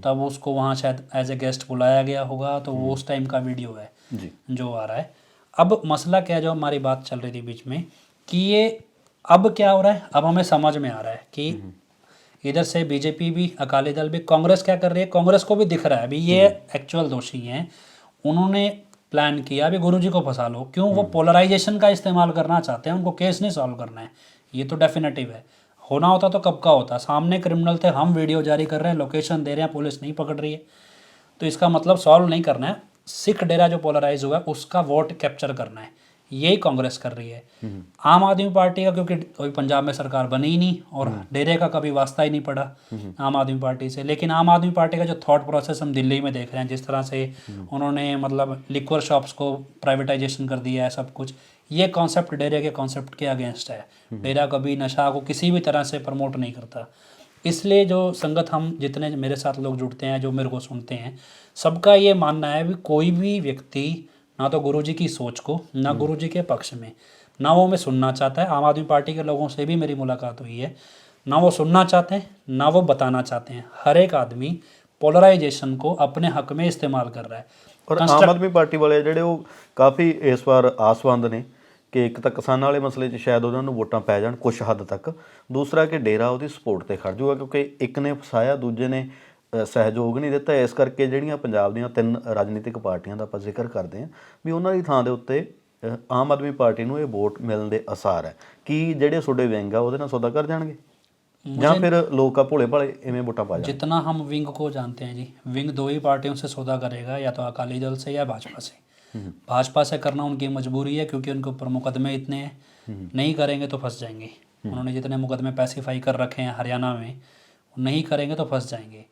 तब उसको वहाँ शायद एज ए गेस्ट बुलाया गया होगा, तो वो उस टाइम का वीडियो है जी। जो आ रहा है। अब मसला क्या है, जो हमारी बात चल रही थी बीच में, कि ये अब क्या हो रहा है, अब हमें समझ में आ रहा है कि इधर से बीजेपी भी, अकाली दल भी, कांग्रेस क्या कर रही है, कांग्रेस को भी दिख रहा है अभी ये एक्चुअल दोषी हैं। उन्होंने प्लान किया अभी गुरुजी को फंसा लो, क्यों, वो पोलराइजेशन का इस्तेमाल करना चाहते हैं, उनको केस नहीं सॉल्व करना है, ये तो डेफिनेटिव है। होना होता तो कब का होता, सामने क्रिमिनल थे, हम वीडियो जारी कर रहे हैं, लोकेशन दे रहे हैं, पुलिस नहीं पकड़ रही है, तो इसका मतलब सॉल्व नहीं करना है। सिख डेरा जो पोलराइज हुआ है उसका वोट कैप्चर करना है, यही कांग्रेस कर रही है। आम आदमी पार्टी का क्योंकि अभी पंजाब में सरकार बनी ही नहीं और डेरे का कभी वास्ता ही नहीं पड़ा आम आदमी पार्टी से, लेकिन आम आदमी पार्टी का जो थॉट प्रोसेस हम दिल्ली में देख रहे हैं, जिस तरह से उन्होंने मतलब लिक्वर शॉप्स को प्राइवेटाइजेशन कर दिया है, सब कुछ, ये कॉन्सेप्ट डेरे के कॉन्सेप्ट के अगेंस्ट है। डेरा कभी नशा को किसी भी तरह से प्रमोट नहीं करता। इसलिए जो संगत, हम जितने मेरे साथ लोग जुड़ते हैं, जो मेरे को सुनते हैं, सबका ये मानना है भी कोई भी व्यक्ति ना तो गुरुजी की सोच को, ना गुरुजी के पक्ष में, ना वो मैं सुनना चाहता है। आम आदमी पार्टी के लोगों से भी मेरी मुलाकात हुई है, ना वो सुनना चाहते हैं, ना वो बताना चाहते हैं। हर एक आदमी पोलराइजेशन को अपने हक में इस्तेमाल कर रहा है। और आम आदमी ਪਾਰਟੀ ਵਾਲੇ ਜਿਹੜੇ ਉਹ ਕਾਫੀ ਇਸ ਵਾਰ ਆਸਵੰਦ ਨੇ ਕਿ ਇੱਕ ਤਾਂ ਕਿਸਾਨਾਂ ਵਾਲੇ ਮਸਲੇ 'ਚ ਸ਼ਾਇਦ ਉਹਨਾਂ ਨੂੰ ਵੋਟਾਂ ਪੈ ਜਾਣ ਕੁਝ ਹੱਦ ਤੱਕ, ਦੂਸਰਾ ਕਿ ਡੇਰਾ ਉਹਦੀ ਸਪੋਰਟ ਤੇ ਖੜ ਜਾਊਗਾ, ਕਿਉਂਕਿ ਇੱਕ ਨੇ ਫਸਾਇਆ, ਦੂਜੇ ਨੇ ਸਹਿਯੋਗ ਨਹੀਂ ਦਿੱਤਾ। ਇਸ ਕਰਕੇ ਜਿਹੜੀਆਂ ਪੰਜਾਬ ਦੀਆਂ 3 ਰਾਜਨੀਤਿਕ ਪਾਰਟੀਆਂ ਦਾ ਆਪਾਂ ਜ਼ਿਕਰ ਕਰਦੇ ਹਾਂ ਵੀ ਉਹਨਾਂ ਦੀ ਥਾਂ ਦੇ ਉੱਤੇ ਆਮ ਆਦਮੀ ਪਾਰਟੀ ਨੂੰ ਇਹ ਵੋਟ ਮਿਲਣ ਦੇ ਅਸਾਰ ਹੈ। ਕੀ ਜਿਹੜੇ ਤੁਹਾਡੇ ਵਿੰਗ ਆ ਉਹਦੇ ਨਾਲ ਸੌਦਾ ਕਰ ਜਾਣਗੇ ਜਾਂ फिर लोग का भोले भाले इवें वोटा पा जाए? जितना हम विंग को जानते हैं जी, विंग 2 ही पार्टियों से सौदा करेगा, या तो अकाली दल से या भाजपा से। भाजपा से करना उनकी मजबूरी है क्योंकि उनके ऊपर मुकदमे इतने हैं, नहीं करेंगे तो फंस जाएंगे। उन्होंने जितने मुकदमे पैसिफाई कर रखे हैं हरियाणा में, नहीं करेंगे तो फंस जाएंगे।